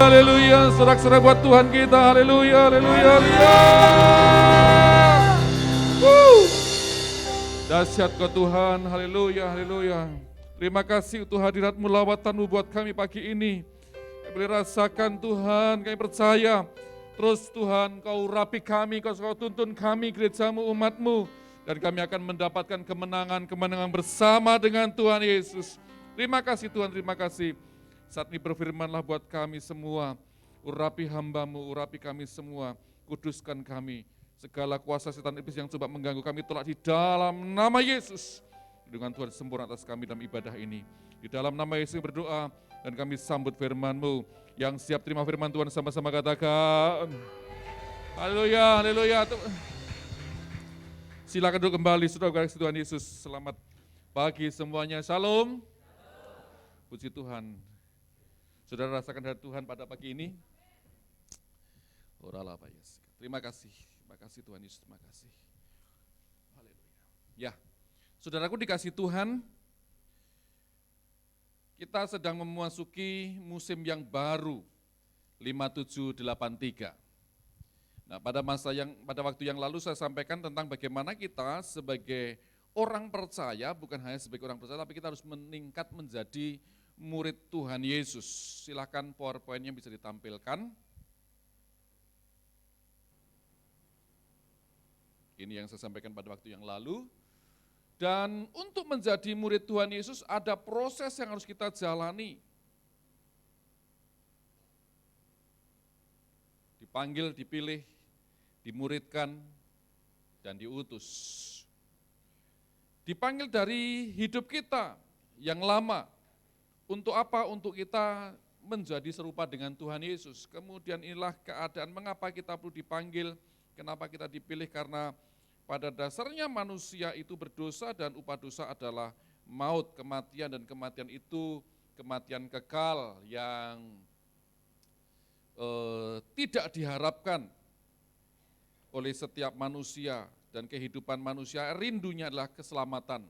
Haleluya, sorak-sorai buat Tuhan kita. Haleluya, haleluya, haleluya. Dahsyat kau Tuhan, haleluya, haleluya. Terima kasih untuk hadirat-Mu, lawatan-Mu buat kami pagi ini. Kami boleh rasakan Tuhan, kami percaya. Terus Tuhan, Kau urapi kami, Kau tuntun kami, gereja-Mu, umat-Mu. Dan kami akan mendapatkan kemenangan-kemenangan bersama dengan Tuhan Yesus. Terima kasih Tuhan, terima kasih. Saat ini berfirmanlah buat kami semua. Urapi hamba-Mu, urapi kami semua. Kuduskan kami. Segala kuasa setan iblis yang coba mengganggu kami tolak di dalam nama Yesus. Dengan Tuhan sempurna atas kami dalam ibadah ini. Di dalam nama Yesus berdoa dan kami sambut firman-Mu. Yang siap terima firman Tuhan sama-sama katakan. Haleluya, haleluya. Silakan duduk kembali, saudara kasih Tuhan Yesus. Selamat pagi semuanya. Shalom. Puji Tuhan. Saudara rasakan hadirat Tuhan pada pagi ini. Oralah Pak Yesus. Terima kasih Tuhan Yesus, terima kasih. Haleluya. Ya, saudaraku dikasih Tuhan, kita sedang memasuki musim yang baru, 5783. Nah, pada waktu yang lalu saya sampaikan tentang bagaimana kita sebagai orang percaya, bukan hanya sebagai orang percaya, tapi kita harus meningkat menjadi murid Tuhan Yesus. Silakan PowerPoint-nya bisa ditampilkan. Ini yang saya sampaikan pada waktu yang lalu. Dan untuk menjadi murid Tuhan Yesus ada proses yang harus kita jalani. Dipanggil, dipilih, dimuridkan, dan diutus. Dipanggil dari hidup kita yang lama. Untuk apa? Untuk kita menjadi serupa dengan Tuhan Yesus. Kemudian inilah keadaan mengapa kita perlu dipanggil, kenapa kita dipilih, karena pada dasarnya manusia itu berdosa dan upah dosa adalah maut, kematian, dan kematian itu kematian kekal yang tidak diharapkan oleh setiap manusia, dan kehidupan manusia rindunya adalah keselamatan.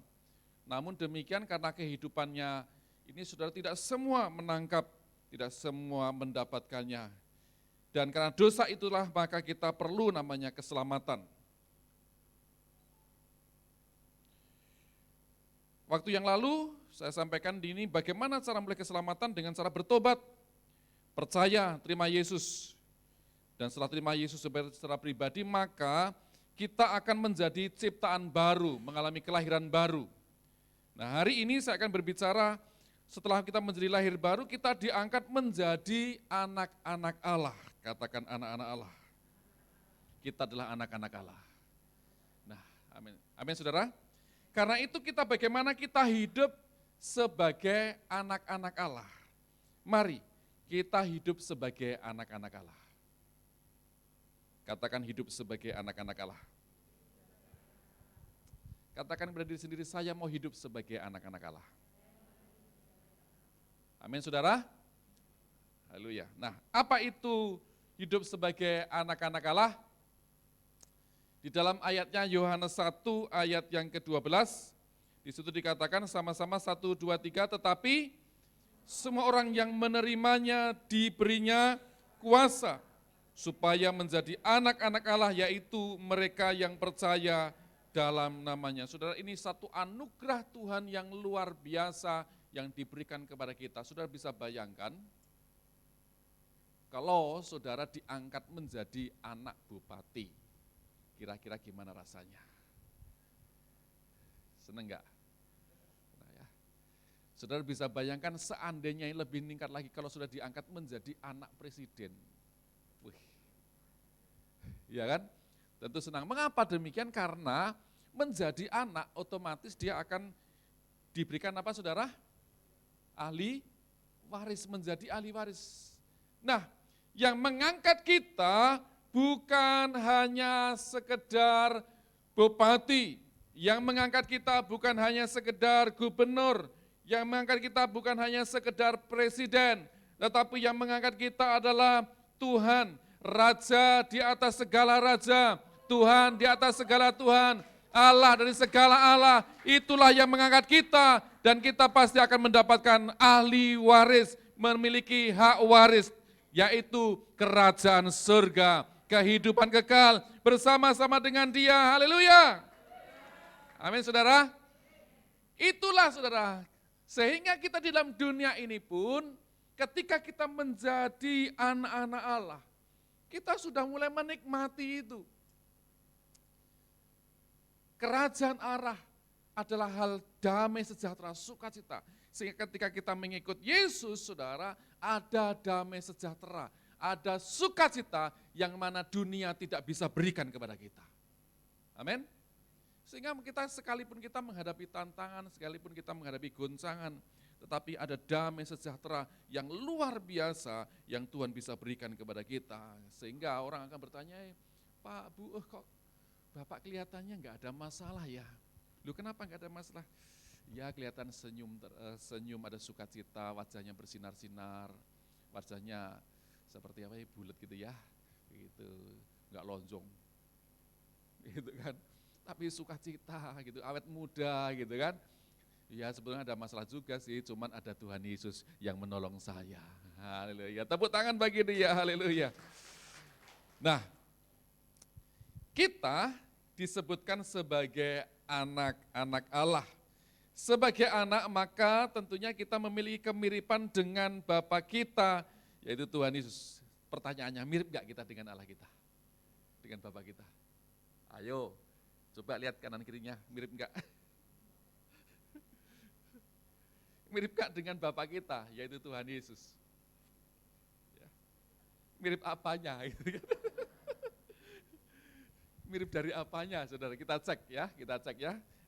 Namun demikian karena kehidupannya ini saudara tidak semua menangkap, tidak semua mendapatkannya. Dan karena dosa itulah maka kita perlu namanya keselamatan. Waktu yang lalu saya sampaikan di ini bagaimana cara memulai keselamatan dengan cara bertobat, percaya, terima Yesus. Dan setelah terima Yesus secara pribadi maka kita akan menjadi ciptaan baru, mengalami kelahiran baru. Nah, hari ini saya akan berbicara setelah kita menjadi lahir baru kita diangkat menjadi anak-anak Allah. Katakan anak-anak Allah. Kita adalah anak-anak Allah. Nah, amin. Amin saudara. Karena itu kita bagaimana kita hidup sebagai anak-anak Allah. Mari kita hidup sebagai anak-anak Allah. Katakan hidup sebagai anak-anak Allah. Katakan kepada diri sendiri, saya mau hidup sebagai anak-anak Allah. Amin saudara. Haleluya. Nah, apa itu hidup sebagai anak-anak Allah? Di dalam ayatnya Yohanes 1 ayat yang ke-12, di situ dikatakan sama-sama 1, 2, 3, tetapi Semua orang yang menerimanya diberinya kuasa supaya menjadi anak-anak Allah, yaitu mereka yang percaya dalam namanya. Saudara, ini satu anugerah Tuhan yang luar biasa yang diberikan kepada kita. Saudara bisa bayangkan, kalau saudara diangkat menjadi anak bupati, kira-kira gimana rasanya? Seneng nggak? Nah, ya. Saudara bisa bayangkan seandainya lebih meningkat lagi kalau sudah diangkat menjadi anak presiden. Wih. Ya kan? Tentu senang. Mengapa demikian? Karena menjadi anak otomatis dia akan diberikan apa saudara? Ahli waris, menjadi ahli waris. Nah, yang mengangkat kita bukan hanya sekedar bupati, yang mengangkat kita bukan hanya sekedar gubernur, yang mengangkat kita bukan hanya sekedar presiden, tetapi yang mengangkat kita adalah Tuhan, Raja di atas segala raja, Tuhan di atas segala Tuhan, Allah dari segala Allah. Itulah yang mengangkat kita, dan kita pasti akan mendapatkan ahli waris, memiliki hak waris, yaitu kerajaan surga, kehidupan kekal bersama-sama dengan Dia. Haleluya. Amin saudara. Itulah saudara. Sehingga kita di dalam dunia ini pun ketika kita menjadi anak-anak Allah, kita sudah mulai menikmati itu. Kerajaan Allah adalah hal damai sejahtera, sukacita. Sehingga ketika kita mengikut Yesus saudara, ada damai sejahtera, ada sukacita yang mana dunia tidak bisa berikan kepada kita. Amin. Sehingga kita sekalipun kita menghadapi tantangan, sekalipun kita menghadapi goncangan, tetapi ada damai sejahtera yang luar biasa yang Tuhan bisa berikan kepada kita. Sehingga orang akan bertanya, Pak, Bu, kok Bapak kelihatannya enggak ada masalah ya? Loh kenapa enggak ada masalah? Ya kelihatan senyum, ada sukacita, wajahnya bersinar-sinar, wajahnya seperti apa ya, bulat gitu ya, gitu, enggak lonjong, gitu kan. Tapi sukacita gitu, awet muda gitu kan. Ya sebetulnya ada masalah juga sih, cuman ada Tuhan Yesus yang menolong saya. Haleluya, tepuk tangan bagi Dia, haleluya. Nah, kita disebutkan sebagai anak-anak Allah. Sebagai anak maka tentunya kita memiliki kemiripan dengan Bapa kita, yaitu Tuhan Yesus. Pertanyaannya, mirip gak kita dengan Allah kita? Dengan Bapa kita? Ayo. Coba lihat kanan kirinya, mirip enggak? Mirip enggak dengan Bapa kita, yaitu Tuhan Yesus? Ya. Mirip apanya? Gitu kan? Mirip dari apanya, saudara? Kita cek ya.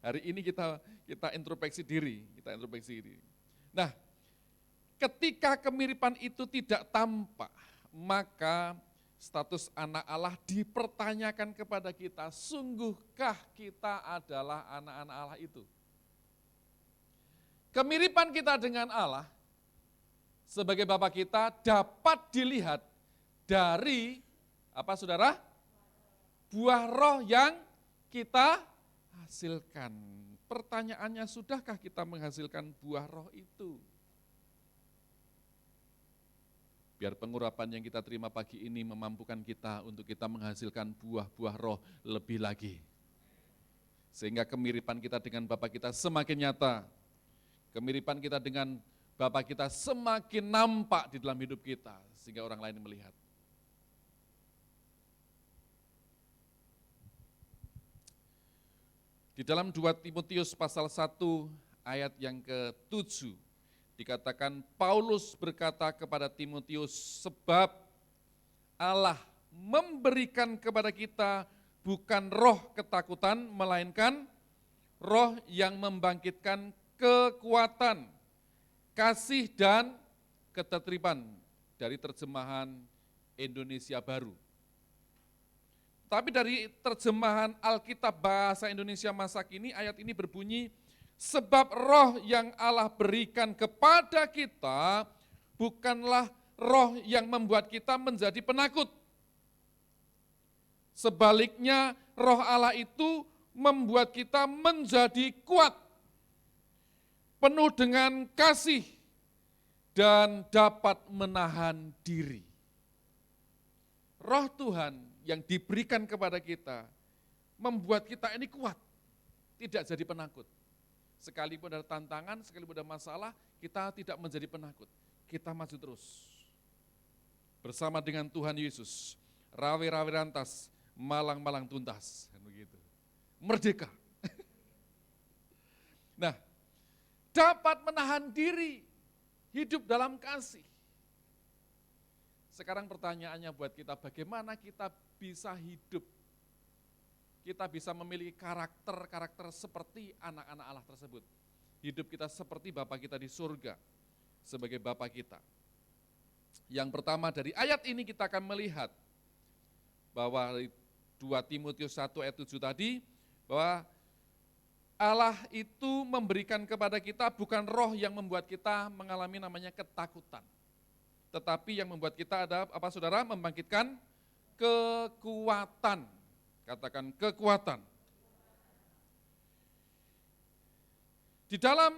Hari ini kita introspeksi diri, Nah, ketika kemiripan itu tidak tampak, maka status anak Allah dipertanyakan kepada kita, sungguhkah kita adalah anak-anak Allah itu? Kemiripan kita dengan Allah sebagai Bapa kita dapat dilihat dari apa saudara? Buah roh yang kita hasilkan. Pertanyaannya, sudahkah kita menghasilkan buah roh itu? Biar pengurapan yang kita terima pagi ini memampukan kita untuk kita menghasilkan buah-buah roh lebih lagi. Sehingga kemiripan kita dengan Bapa kita semakin nyata. Kemiripan kita dengan Bapa kita semakin nampak di dalam hidup kita, sehingga orang lain melihat. Di dalam 2 Timotius pasal 1 ayat yang ke-7, dikatakan Paulus berkata kepada Timotius, sebab Allah memberikan kepada kita bukan roh ketakutan, melainkan roh yang membangkitkan kekuatan, kasih dan ketertiban, dari terjemahan Indonesia Baru. Tapi dari terjemahan Alkitab bahasa Indonesia masa kini, ayat ini berbunyi, sebab roh yang Allah berikan kepada kita bukanlah roh yang membuat kita menjadi penakut. Sebaliknya, roh Allah itu membuat kita menjadi kuat, penuh dengan kasih, dan dapat menahan diri. Roh Tuhan yang diberikan kepada kita membuat kita ini kuat, tidak jadi penakut. Sekalipun ada tantangan, sekalipun ada masalah, kita tidak menjadi penakut. Kita maju terus. Bersama dengan Tuhan Yesus, rawe-rawe rantas, malang-malang tuntas. Begitu. Merdeka. Nah, dapat menahan diri, hidup dalam kasih. Sekarang pertanyaannya buat kita, bagaimana kita bisa hidup? Kita bisa memiliki karakter-karakter seperti anak-anak Allah tersebut. Hidup kita seperti Bapa kita di surga, sebagai Bapa kita. Yang pertama dari ayat ini kita akan melihat, bahwa 2 Timotius 1 ayat 7 tadi, bahwa Allah itu memberikan kepada kita bukan roh yang membuat kita mengalami namanya ketakutan. Tetapi yang membuat kita ada, apa saudara, membangkitkan kekuatan. Katakan kekuatan. Di dalam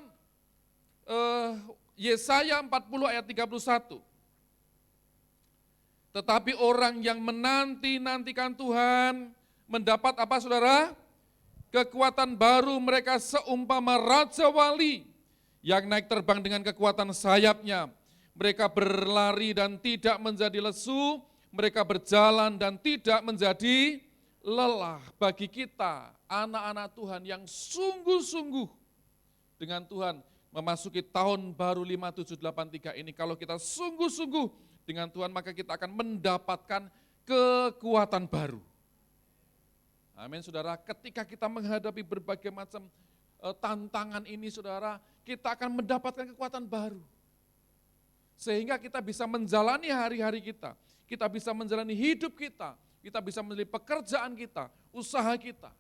Yesaya 40 ayat 31. Tetapi orang yang menanti-nantikan Tuhan mendapat apa saudara? Kekuatan baru, mereka seumpama raja wali yang naik terbang dengan kekuatan sayapnya. Mereka berlari dan tidak menjadi lesu, mereka berjalan dan tidak menjadi lelah. Bagi kita, anak-anak Tuhan yang sungguh-sungguh dengan Tuhan memasuki tahun baru 5783 ini, kalau kita sungguh-sungguh dengan Tuhan, maka kita akan mendapatkan kekuatan baru. Amin, saudara. Ketika kita menghadapi berbagai macam tantangan ini, saudara, kita akan mendapatkan kekuatan baru. Sehingga kita bisa menjalani hari-hari kita bisa menjalani hidup kita bisa menjalani pekerjaan kita, usaha kita,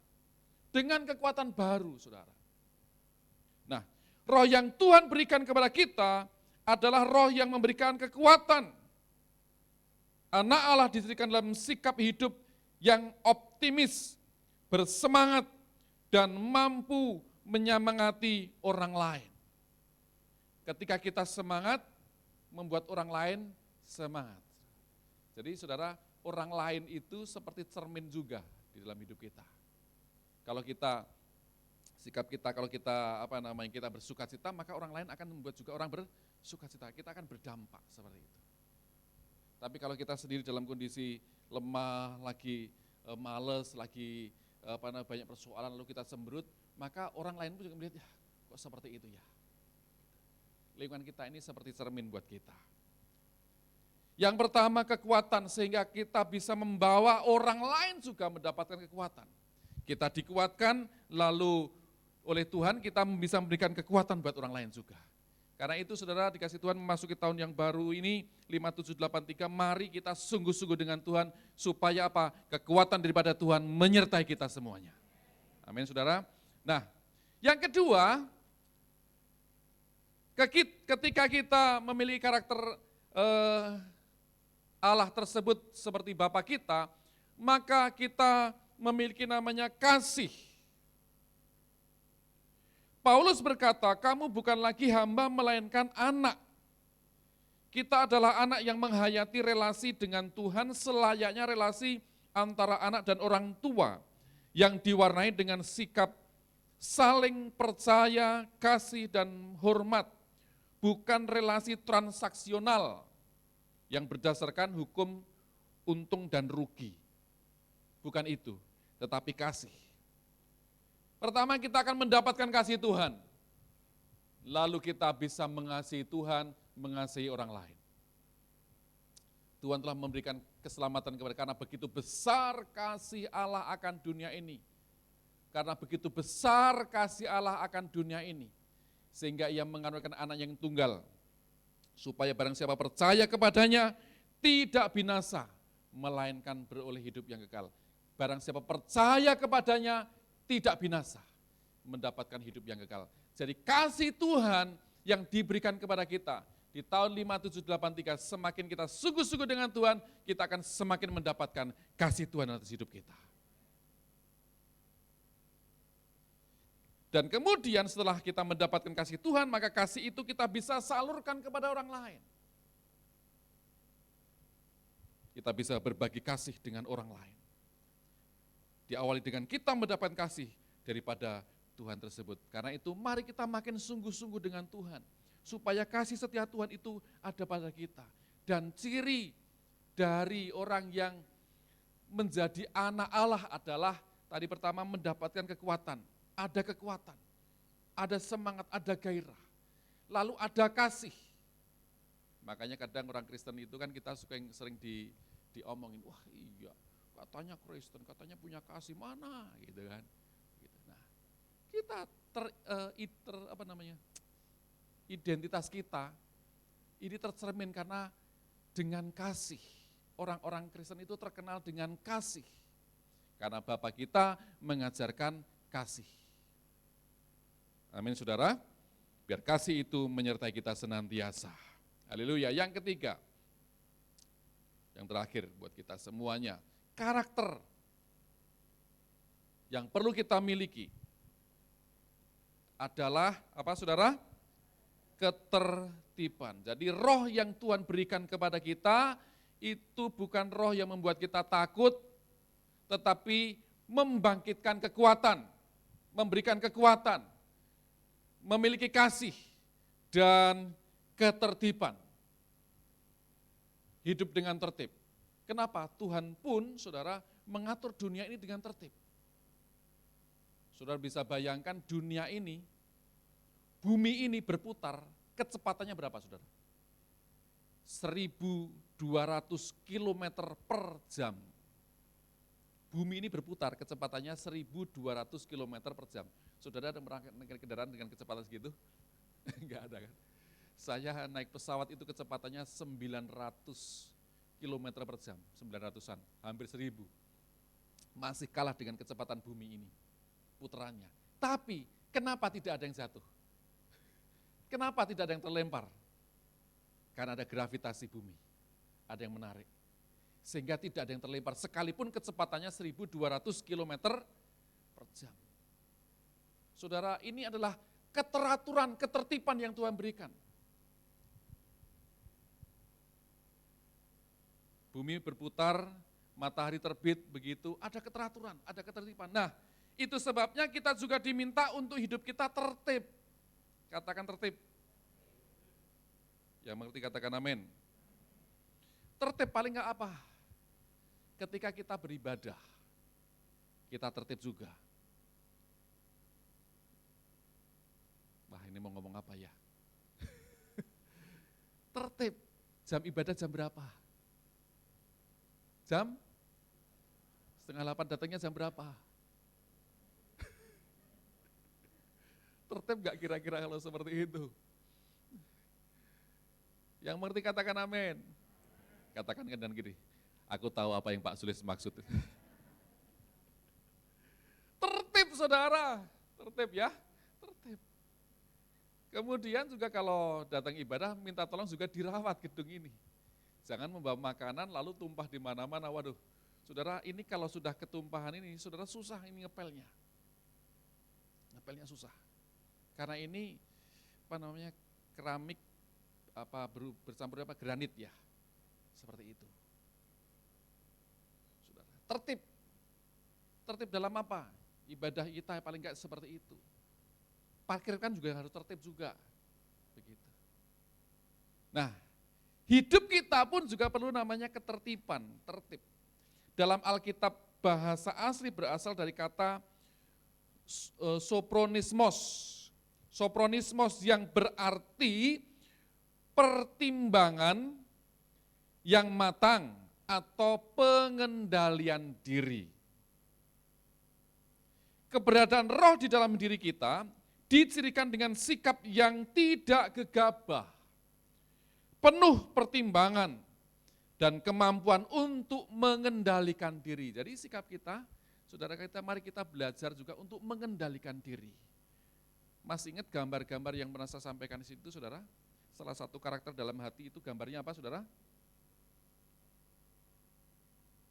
dengan kekuatan baru, saudara. Nah, roh yang Tuhan berikan kepada kita adalah roh yang memberikan kekuatan. Anak Allah diberikan dalam sikap hidup yang optimis, bersemangat, dan mampu menyemangati orang lain. Ketika kita semangat, membuat orang lain semangat. Jadi saudara, orang lain itu seperti cermin juga di dalam hidup kita. Kalau kita, sikap kita, kalau kita kita bersukacita, maka orang lain akan membuat juga orang bersukacita. Kita akan berdampak seperti itu. Tapi kalau kita sendiri dalam kondisi lemah, lagi males, lagi banyak persoalan, lalu kita cemberut, maka orang lain pun juga melihat, ya kok seperti itu ya. Lingkungan kita ini seperti cermin buat kita. Yang pertama kekuatan, sehingga kita bisa membawa orang lain juga mendapatkan kekuatan. Kita dikuatkan, lalu oleh Tuhan kita bisa memberikan kekuatan buat orang lain juga. Karena itu saudara, dikasih Tuhan memasuki tahun yang baru ini, 5783, mari kita sungguh-sungguh dengan Tuhan, supaya apa? Kekuatan daripada Tuhan menyertai kita semuanya. Amin saudara. Nah, yang kedua, ketika kita memiliki karakter Allah tersebut seperti Bapa kita, maka kita memiliki namanya kasih. Paulus berkata, kamu bukan lagi hamba melainkan anak. Kita adalah anak yang menghayati relasi dengan Tuhan selayaknya relasi antara anak dan orang tua yang diwarnai dengan sikap saling percaya, kasih, dan hormat. Bukan relasi transaksional yang berdasarkan hukum untung dan rugi. Bukan itu, tetapi kasih. Pertama kita akan mendapatkan kasih Tuhan. Lalu kita bisa mengasihi Tuhan, mengasihi orang lain. Tuhan telah memberikan keselamatan kepada, karena begitu besar kasih Allah akan dunia ini. Karena begitu besar kasih Allah akan dunia ini. Sehingga ia mengaruniakan anak yang tunggal, supaya barang siapa percaya kepadanya tidak binasa, melainkan beroleh hidup yang kekal. Barang siapa percaya kepadanya tidak binasa, mendapatkan hidup yang kekal. Jadi kasih Tuhan yang diberikan kepada kita di tahun 5783, semakin kita sungguh-sungguh dengan Tuhan, kita akan semakin mendapatkan kasih Tuhan atas hidup kita. Dan kemudian setelah kita mendapatkan kasih Tuhan, maka kasih itu kita bisa salurkan kepada orang lain. Kita bisa berbagi kasih dengan orang lain. Diawali dengan kita mendapatkan kasih daripada Tuhan tersebut. Karena itu mari kita makin sungguh-sungguh dengan Tuhan. Supaya kasih setia Tuhan itu ada pada kita. Dan ciri dari orang yang menjadi anak Allah adalah tadi pertama mendapatkan kekuatan. Ada kekuatan, ada semangat, ada gairah. Lalu ada kasih. Makanya kadang orang Kristen itu kan kita sering diomongin, wah iya katanya Kristen, katanya punya kasih, mana gitu kan. Gitu. Nah, kita identitas kita ini tercermin karena dengan kasih. Orang-orang Kristen itu terkenal dengan kasih. Karena Bapa kita mengajarkan kasih. Amin saudara, biar kasih itu menyertai kita senantiasa. Haleluya. Yang ketiga, yang terakhir buat kita semuanya, karakter yang perlu kita miliki adalah apa saudara? Ketertiban. Jadi roh yang Tuhan berikan kepada kita itu bukan roh yang membuat kita takut, tetapi membangkitkan kekuatan, memberikan kekuatan, memiliki kasih dan ketertiban. Hidup dengan tertib. Kenapa? Tuhan pun, saudara, mengatur dunia ini dengan tertib. Saudara bisa bayangkan dunia ini, bumi ini berputar, kecepatannya berapa saudara? 1.200 km per jam. Bumi ini berputar, kecepatannya 1.200 km per jam. Saudara ada merangkak kendaraan dengan kecepatan segitu? Enggak ada kan? Saya naik pesawat itu kecepatannya 900 km per jam, 900-an, hampir 1.000. Masih kalah dengan kecepatan bumi ini, putarannya. Tapi kenapa tidak ada yang jatuh? Kenapa tidak ada yang terlempar? Karena ada gravitasi bumi, ada yang menarik. Sehingga tidak ada yang terlempar, sekalipun kecepatannya 1.200 km per jam. Saudara, ini adalah keteraturan, ketertiban yang Tuhan berikan. Bumi berputar, matahari terbit, begitu, ada keteraturan, ada ketertiban. Nah, itu sebabnya kita juga diminta untuk hidup kita tertib. Katakan tertib. Yang mengerti katakan amin. Tertib paling enggak apa? Ketika kita beribadah, kita tertib juga. Wah, ini mau ngomong apa ya? Tertib. Jam ibadah jam berapa? Jam 7:30 datangnya jam berapa? Tertib gak kira-kira kalau seperti itu? Yang mengerti katakan amin. Katakan dan gini, aku tahu apa yang Pak Sulis maksud. Tertib saudara, tertib ya, tertib. Kemudian juga kalau datang ibadah minta tolong juga dirawat gedung ini. Jangan membawa makanan lalu tumpah di mana-mana. Waduh, saudara ini kalau sudah ketumpahan ini, saudara susah ini ngepelnya. Ngepelnya susah. Karena ini keramik bercampur granit ya. Seperti itu. Saudara, tertib. Tertib dalam apa? Ibadah kita paling enggak seperti itu. Parkir kan juga harus tertib juga. Begitu. Nah, hidup kita pun juga perlu namanya ketertiban, tertib. Dalam Alkitab bahasa asli berasal dari kata sopronismos. Sopronismos yang berarti pertimbangan yang matang atau pengendalian diri. Keberadaan roh di dalam diri kita dicirikan dengan sikap yang tidak gegabah, penuh pertimbangan, dan kemampuan untuk mengendalikan diri. Jadi sikap kita, saudara kita, mari kita belajar juga untuk mengendalikan diri. Masih ingat gambar-gambar yang pernah saya sampaikan di situ, saudara? Salah satu karakter dalam hati itu gambarnya apa, saudara?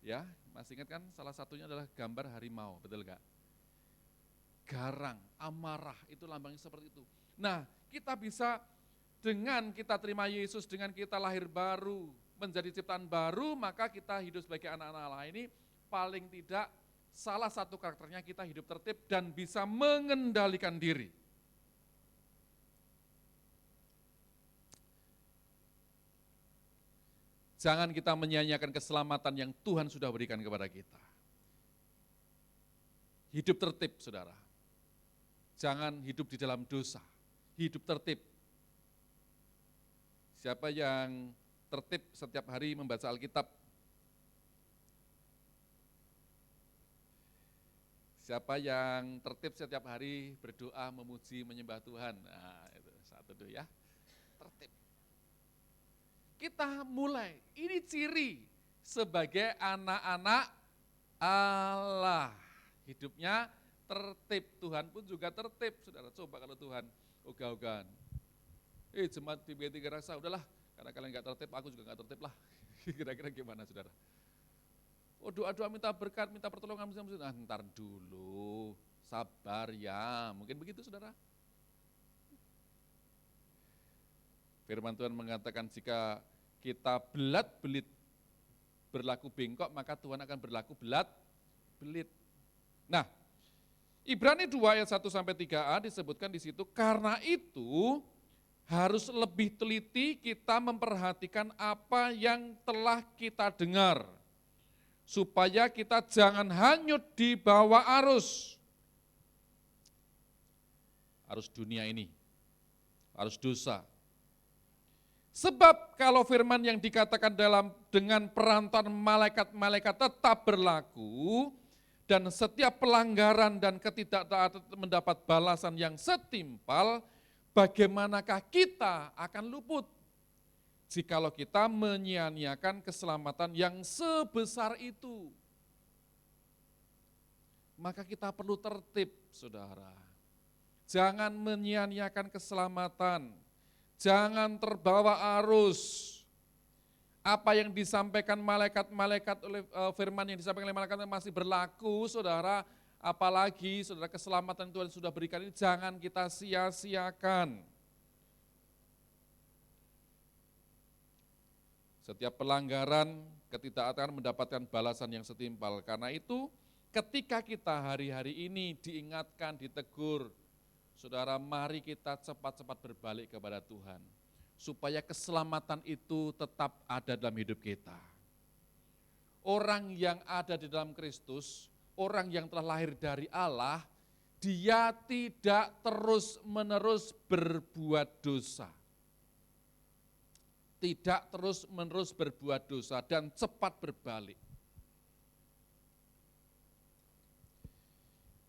Ya, masih ingat kan? Salah satunya adalah gambar harimau, betul enggak? garang, amarah, itu lambangnya seperti itu. Nah, kita bisa dengan kita terima Yesus, dengan kita lahir baru, menjadi ciptaan baru, maka kita hidup sebagai anak-anak Allah ini paling tidak salah satu karakternya kita hidup tertib dan bisa mengendalikan diri. Jangan kita menyia-nyiakan keselamatan yang Tuhan sudah berikan kepada kita. Hidup tertib, saudara. Jangan hidup di dalam dosa. Hidup tertib. Siapa yang tertib setiap hari membaca Alkitab? Siapa yang tertib setiap hari berdoa, memuji, menyembah Tuhan? Nah, itu satu tuh ya. Tertib. Kita mulai, ini ciri sebagai anak-anak Allah. Hidupnya tertib, Tuhan pun juga tertib. Saudara, coba kalau Tuhan ogah-ogahan. Jemaat di BT rasa, udahlah, karena kalian gak tertib, aku juga gak tertib lah. Kira-kira gimana, saudara? Oh, doa-doa minta berkat, minta pertolongan, ntar dulu, sabar ya. Mungkin begitu, saudara. Firman Tuhan mengatakan jika kita belat-belit berlaku bengkok, maka Tuhan akan berlaku belat-belit. Nah, Ibrani 2 ayat 1-3a disebutkan di situ, karena itu harus lebih teliti kita memperhatikan apa yang telah kita dengar, supaya kita jangan hanyut di bawah arus dunia ini, arus dosa. Sebab kalau firman yang dikatakan dengan perantaran malaikat-malaikat tetap berlaku, dan setiap pelanggaran dan ketidaktaatan mendapat balasan yang setimpal, bagaimanakah kita akan luput jikalau kita menyia-nyiakan keselamatan yang sebesar itu? Maka kita perlu tertib, saudara. Jangan menyia-nyiakan keselamatan. Jangan terbawa arus. Apa yang disampaikan malaikat-malaikat oleh firman yang disampaikan oleh malaikat masih berlaku, saudara. Apalagi saudara keselamatan Tuhan sudah berikan ini jangan kita sia-siakan. Setiap pelanggaran, ketidaktaatan mendapatkan balasan yang setimpal. Karena itu ketika kita hari-hari ini diingatkan, ditegur, saudara, mari kita cepat-cepat berbalik kepada Tuhan, supaya keselamatan itu tetap ada dalam hidup kita. Orang yang ada di dalam Kristus, orang yang telah lahir dari Allah, dia tidak terus-menerus berbuat dosa. Tidak terus-menerus berbuat dosa dan cepat berbalik.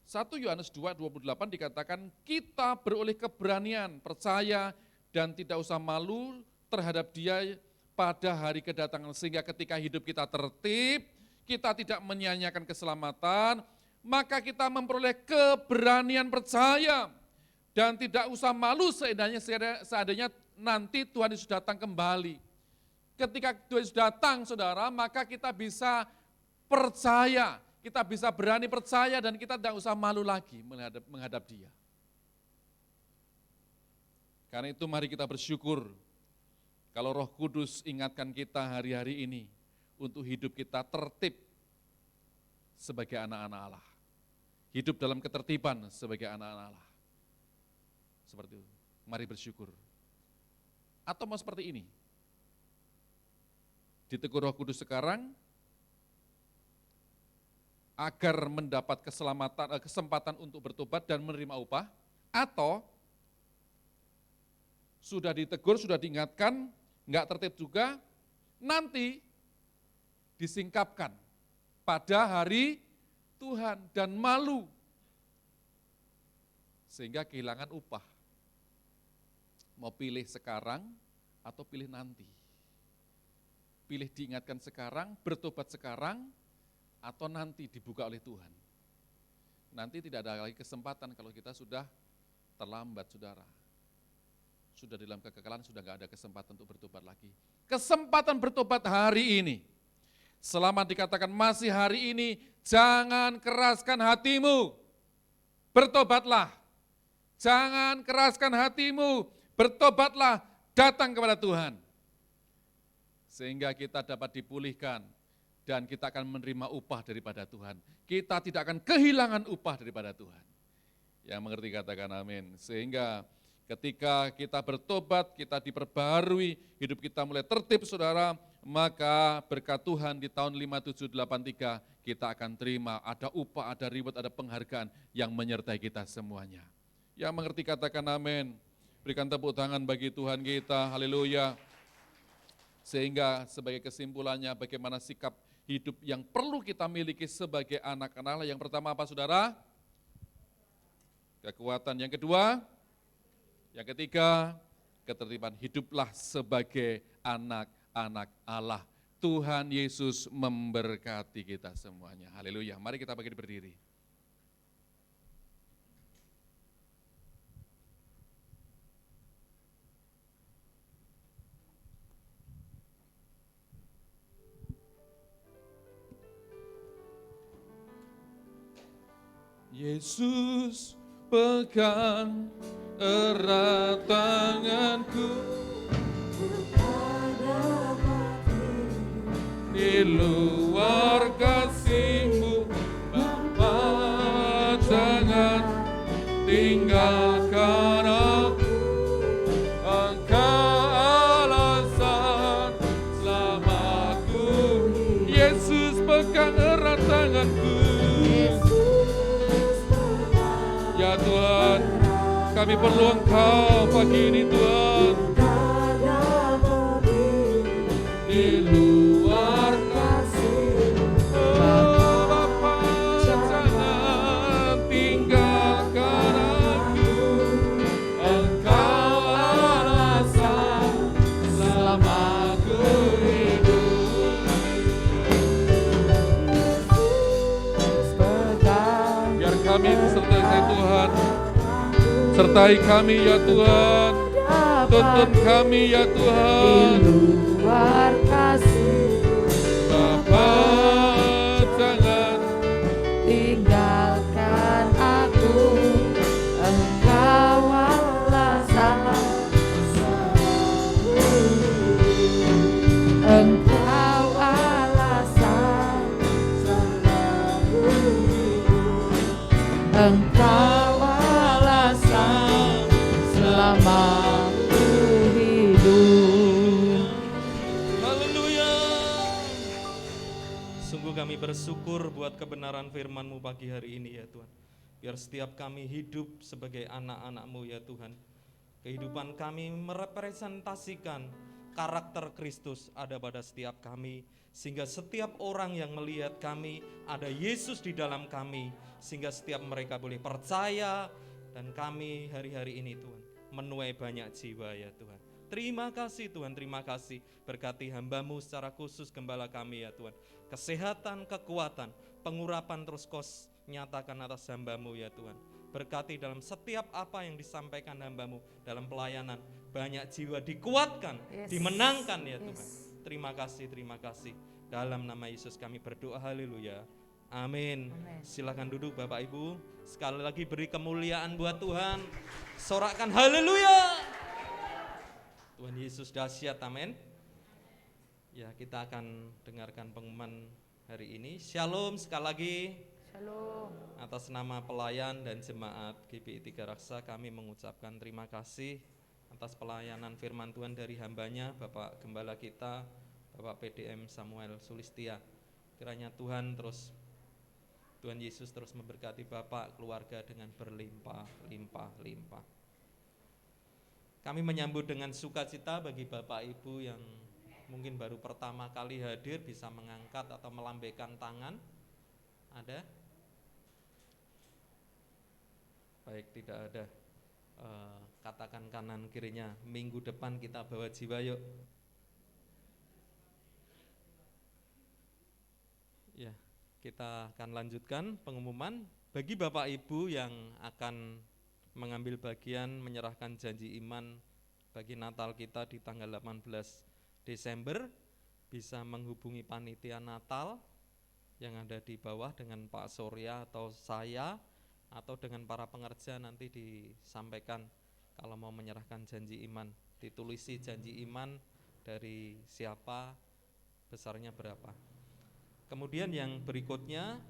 1 Yohanes 2:28 dikatakan kita beroleh keberanian, percaya dan tidak usah malu terhadap Dia pada hari kedatangan, sehingga ketika hidup kita tertib, kita tidak menyia-nyiakan keselamatan, maka kita memperoleh keberanian percaya dan tidak usah malu seandainya nanti Tuhan Yesus datang kembali. Ketika Tuhan Yesus datang, saudara, maka kita bisa percaya. Kita bisa berani percaya dan kita tidak usah malu lagi menghadap Dia. Karena itu mari kita bersyukur kalau Roh Kudus ingatkan kita hari-hari ini untuk hidup kita tertib sebagai anak-anak Allah. Hidup dalam ketertiban sebagai anak-anak Allah. Seperti itu. Mari bersyukur. Atau mau seperti ini. Ditegur Roh Kudus sekarang, agar mendapat kesempatan untuk bertobat dan menerima upah, atau sudah ditegur, sudah diingatkan, enggak tertib juga, nanti disingkapkan pada hari Tuhan dan malu, sehingga kehilangan upah. Mau pilih sekarang atau pilih nanti? Pilih diingatkan sekarang, bertobat sekarang, atau nanti dibuka oleh Tuhan. Nanti tidak ada lagi kesempatan kalau kita sudah terlambat, saudara. Sudah dalam kekekalan, sudah gak ada kesempatan untuk bertobat lagi. Kesempatan bertobat hari ini. Selama dikatakan masih hari ini, jangan keraskan hatimu. bertobatlah. Jangan keraskan hatimu, bertobatlah, datang kepada Tuhan. Sehingga kita dapat dipulihkan dan kita akan menerima upah daripada Tuhan. Kita tidak akan kehilangan upah daripada Tuhan. Yang mengerti katakan amin. Sehingga ketika kita bertobat, kita diperbaharui, hidup kita mulai tertib saudara, maka berkat Tuhan di tahun 5783 kita akan terima ada upah, ada reward, ada penghargaan yang menyertai kita semuanya. Yang mengerti katakan amin. Berikan tepuk tangan bagi Tuhan kita, haleluya. Sehingga sebagai kesimpulannya bagaimana sikap hidup yang perlu kita miliki sebagai anak-anak Allah. Yang pertama apa saudara? Kekuatan. Yang kedua? Yang ketiga, ketertiban. Hiduplah sebagai anak-anak Allah. Tuhan Yesus memberkati kita semuanya. Haleluya. Mari kita bangkit berdiri. Yesus pegang erat tanganku, di luar kasih-Mu Bapa, jangan tinggalkan aku. Engkau alasan selamatku. Yesus pegang erat tanganku. Ya Tuhan, kami perlu Engkau pagi ini Tuhan. Di luar kasih, oh Bapa, jangan tinggalkan aku. Engkau alasan selamaku hidup. Biar kami sertai Tuhan, sertai kami ya Tuhan, tuntun kami ya Tuhan. Luar kasih, Bapa, jangan tinggalkan aku. Engkau alasan selamatku. Engkau alasan selamatku. Engkau alasan selamatku hidup. Haleluya. Sungguh kami bersyukur buat kebenaran firman-Mu pagi hari ini ya Tuhan. Biar setiap kami hidup sebagai anak-anak-Mu ya Tuhan. Kehidupan kami merepresentasikan karakter Kristus ada pada setiap kami. Sehingga setiap orang yang melihat kami ada Yesus di dalam kami. Sehingga setiap mereka boleh percaya. Dan kami hari-hari ini Tuhan menuai banyak jiwa ya Tuhan. Terima kasih Tuhan, terima kasih. Berkati hamba-Mu secara khusus gembala kami ya Tuhan. Kesehatan, kekuatan, pengurapan terus kos nyatakan atas hamba-Mu ya Tuhan. Berkati dalam setiap apa yang disampaikan hamba-Mu dalam pelayanan. Banyak jiwa dikuatkan, dimenangkan ya Tuhan. Terima kasih, terima kasih. Dalam nama Yesus kami berdoa, haleluya. Amin. Silakan duduk Bapak Ibu. Sekali lagi beri kemuliaan buat Tuhan. Sorakkan haleluya. Tuhan Yesus dahsyat, amin. Ya, kita akan dengarkan pengumuman hari ini. Shalom sekali lagi. Shalom. Atas nama pelayan dan jemaat GBI Tiga Raksa kami mengucapkan terima kasih atas pelayanan firman Tuhan dari hambanya Bapak Gembala kita, Bapak PDM Samuel Sulistia. Kiranya Tuhan Yesus terus memberkati Bapak, keluarga dengan berlimpah-limpah. Kami menyambut dengan sukacita bagi Bapak Ibu yang mungkin baru pertama kali hadir bisa mengangkat atau melambaikan tangan. Ada? Baik, tidak ada. Katakan kanan kirinya, minggu depan kita bawa jiwa yuk. Ya, kita akan lanjutkan pengumuman bagi Bapak Ibu yang akan mengambil bagian menyerahkan janji iman bagi Natal kita di tanggal 18 Desember bisa menghubungi panitia Natal yang ada di bawah dengan Pak Surya atau saya atau dengan para pengerja nanti disampaikan kalau mau menyerahkan janji iman, ditulisi janji iman dari siapa, besarnya berapa. Kemudian yang berikutnya,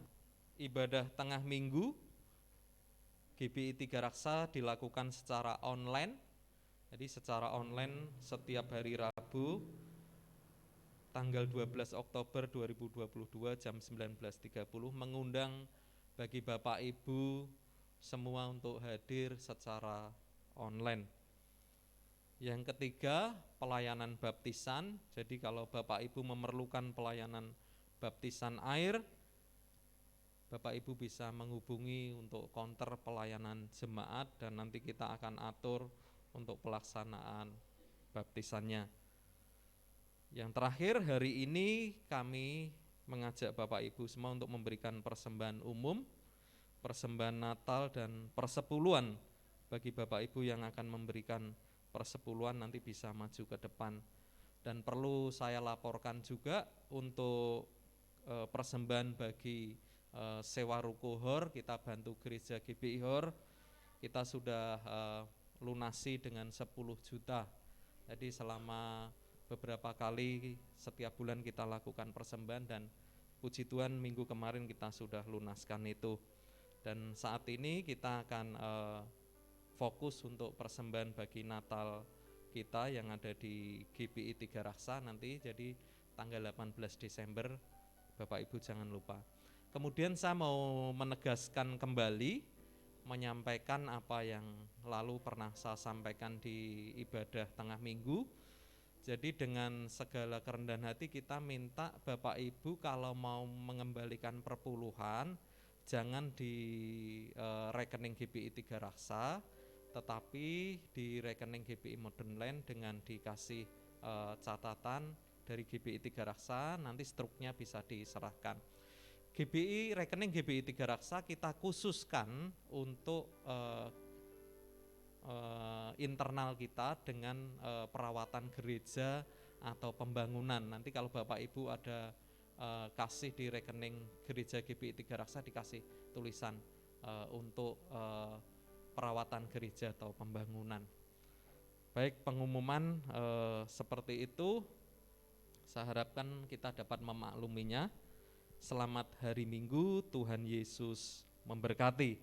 ibadah tengah minggu GBI Tiga Raksa dilakukan secara online. Jadi secara online setiap hari Rabu tanggal 12 Oktober 2022 jam 19.30 mengundang bagi Bapak Ibu semua untuk hadir secara online. Yang ketiga, pelayanan baptisan. Jadi kalau Bapak Ibu memerlukan pelayanan baptisan air, Bapak Ibu bisa menghubungi untuk counter pelayanan jemaat dan nanti kita akan atur untuk pelaksanaan baptisannya. Yang terakhir, hari ini kami mengajak Bapak Ibu semua untuk memberikan persembahan umum, persembahan Natal dan persepuluhan. Bagi Bapak Ibu yang akan memberikan persepuluhan nanti bisa maju ke depan. Dan perlu saya laporkan juga untuk persembahan bagi sewa ruko HOR, kita bantu gereja GBI HOR, kita sudah lunasi dengan 10 juta. Jadi selama beberapa kali setiap bulan kita lakukan persembahan dan puji Tuhan minggu kemarin kita sudah lunaskan itu. Dan saat ini kita akan fokus untuk persembahan bagi Natal kita yang ada di GBI Tiga Raksa nanti, jadi tanggal 18 Desember Bapak Ibu jangan lupa. Kemudian saya mau menegaskan kembali, menyampaikan apa yang lalu pernah saya sampaikan di ibadah tengah minggu. Jadi dengan segala kerendahan hati kita minta Bapak Ibu kalau mau mengembalikan perpuluhan jangan di rekening GBI Tiga Raksa, tetapi di rekening GBI Modern Land dengan dikasih catatan dari GBI Tiga Raksa, nanti struknya bisa diserahkan. Rekening GBI Tiga Raksa kita khususkan untuk internal kita dengan perawatan gereja atau pembangunan. Nanti kalau Bapak Ibu ada kasih di rekening gereja GBI Tiga Raksa dikasih tulisan untuk perawatan gereja atau pembangunan. Baik, pengumuman seperti itu, saya harapkan kita dapat memakluminya. Selamat hari Minggu, Tuhan Yesus memberkati.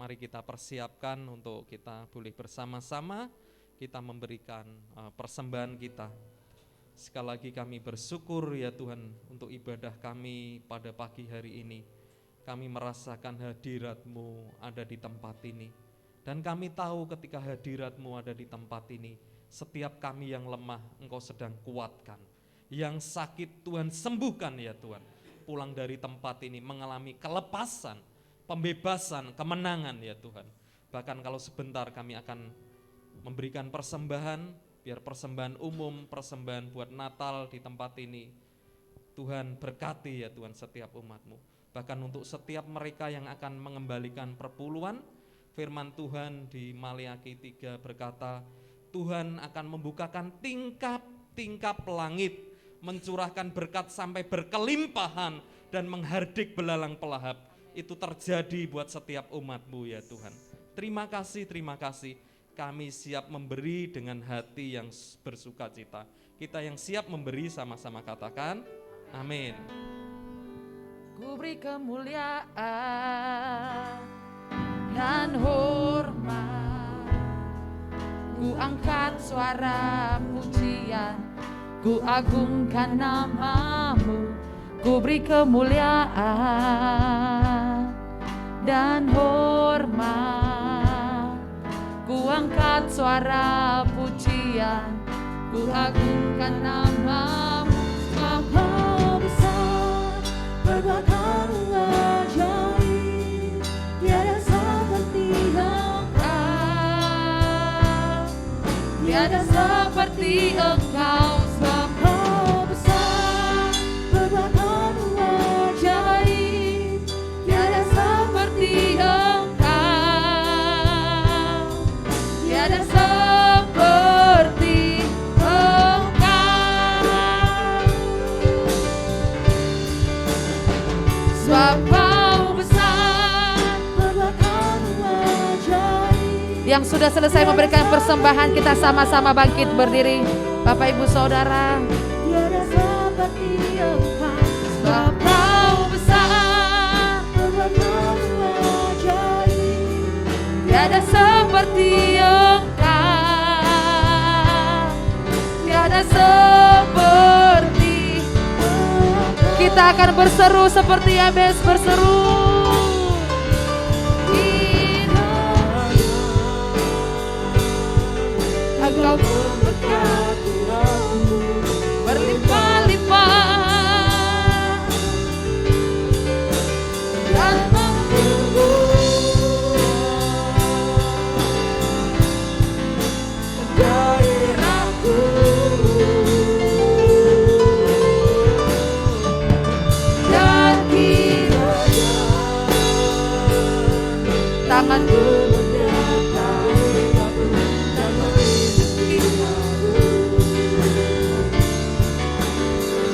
Mari kita persiapkan untuk kita boleh bersama-sama kita memberikan persembahan kita. Sekali lagi kami bersyukur ya Tuhan untuk ibadah kami pada pagi hari ini. Kami merasakan hadirat-Mu ada di tempat ini. Dan kami tahu ketika hadirat-Mu ada di tempat ini, setiap kami yang lemah Engkau sedang kuatkan. Yang sakit Tuhan sembuhkan ya Tuhan. Pulang dari tempat ini mengalami kelepasan, pembebasan, kemenangan ya Tuhan. Bahkan kalau sebentar kami akan memberikan persembahan, biar persembahan umum, persembahan buat Natal di tempat ini. Tuhan berkati ya Tuhan setiap umat-Mu. Bahkan untuk setiap mereka yang akan mengembalikan perpuluhan, firman Tuhan di Maleakhi 3 berkata, Tuhan akan membukakan tingkap langit, mencurahkan berkat sampai berkelimpahan dan menghardik belalang pelahap. Itu terjadi buat setiap umat-Mu ya Tuhan. Terima kasih. Kami siap memberi dengan hati yang bersuka cita. Kita yang siap memberi sama-sama katakan, amin. Ku beri kemuliaan dan hormat, ku angkat suara pujian, ku agungkan nama-Mu, ku beri kemuliaan dan hormat, ku angkat suara pujian, ku agungkan nama-Mu. Engkau besar, perbuatanmu ajaib, tiada seperti Engkau, Tiada seperti Engkau. Engkau besar, perbuatanmu ajaib, Tiada seperti Engkau, tiada seperti Engkau. Sebab Kau besar, perbuatanmu Yang sudah selesai memberikan persembahan, kita sama-sama bangkit berdiri. Bapak Ibu Saudara, Tiada seperti Engkau, sebab Kau besar, perbuatanmu ajaib. tiada seperti Engkau, tiada seperti. Kita akan berseru seperti Yabes berseru. Engkau memberkati aku berlimpah-limpah dan daerahku, dan kiranya tanganku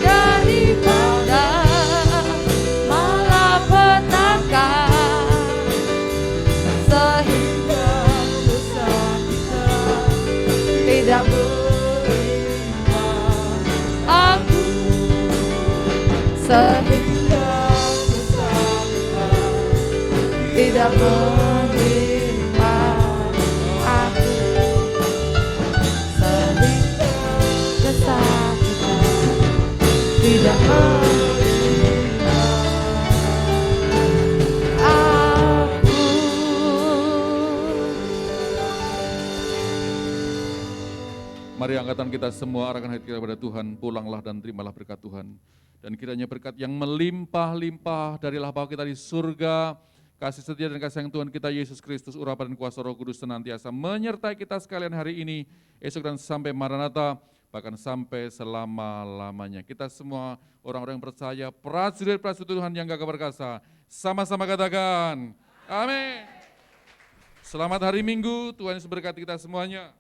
daripada malapetaka, sehingga dosa kita tidak menimpa aku, sehingga dosa kita tidak menimpa aku, sehingga dosa kita tidak menimpa aku. Mari angkatan kita semua arahkan hati kita kepada Tuhan, pulanglah dan terimalah berkat Tuhan. Dan kiranya berkat yang melimpah-limpah dari Bapa kita di surga, kasih setia dan kasih sayang Tuhan kita Yesus Kristus, urapan dan kuasa Roh Kudus senantiasa menyertai kita sekalian hari ini, esok dan sampai Maranatha, bahkan sampai selama-lamanya. Kita semua orang-orang yang percaya, prajurit-prajurit Tuhan yang gagah perkasa, sama-sama katakan, amin. Selamat hari Minggu, Tuhan Yesus berkati kita semuanya.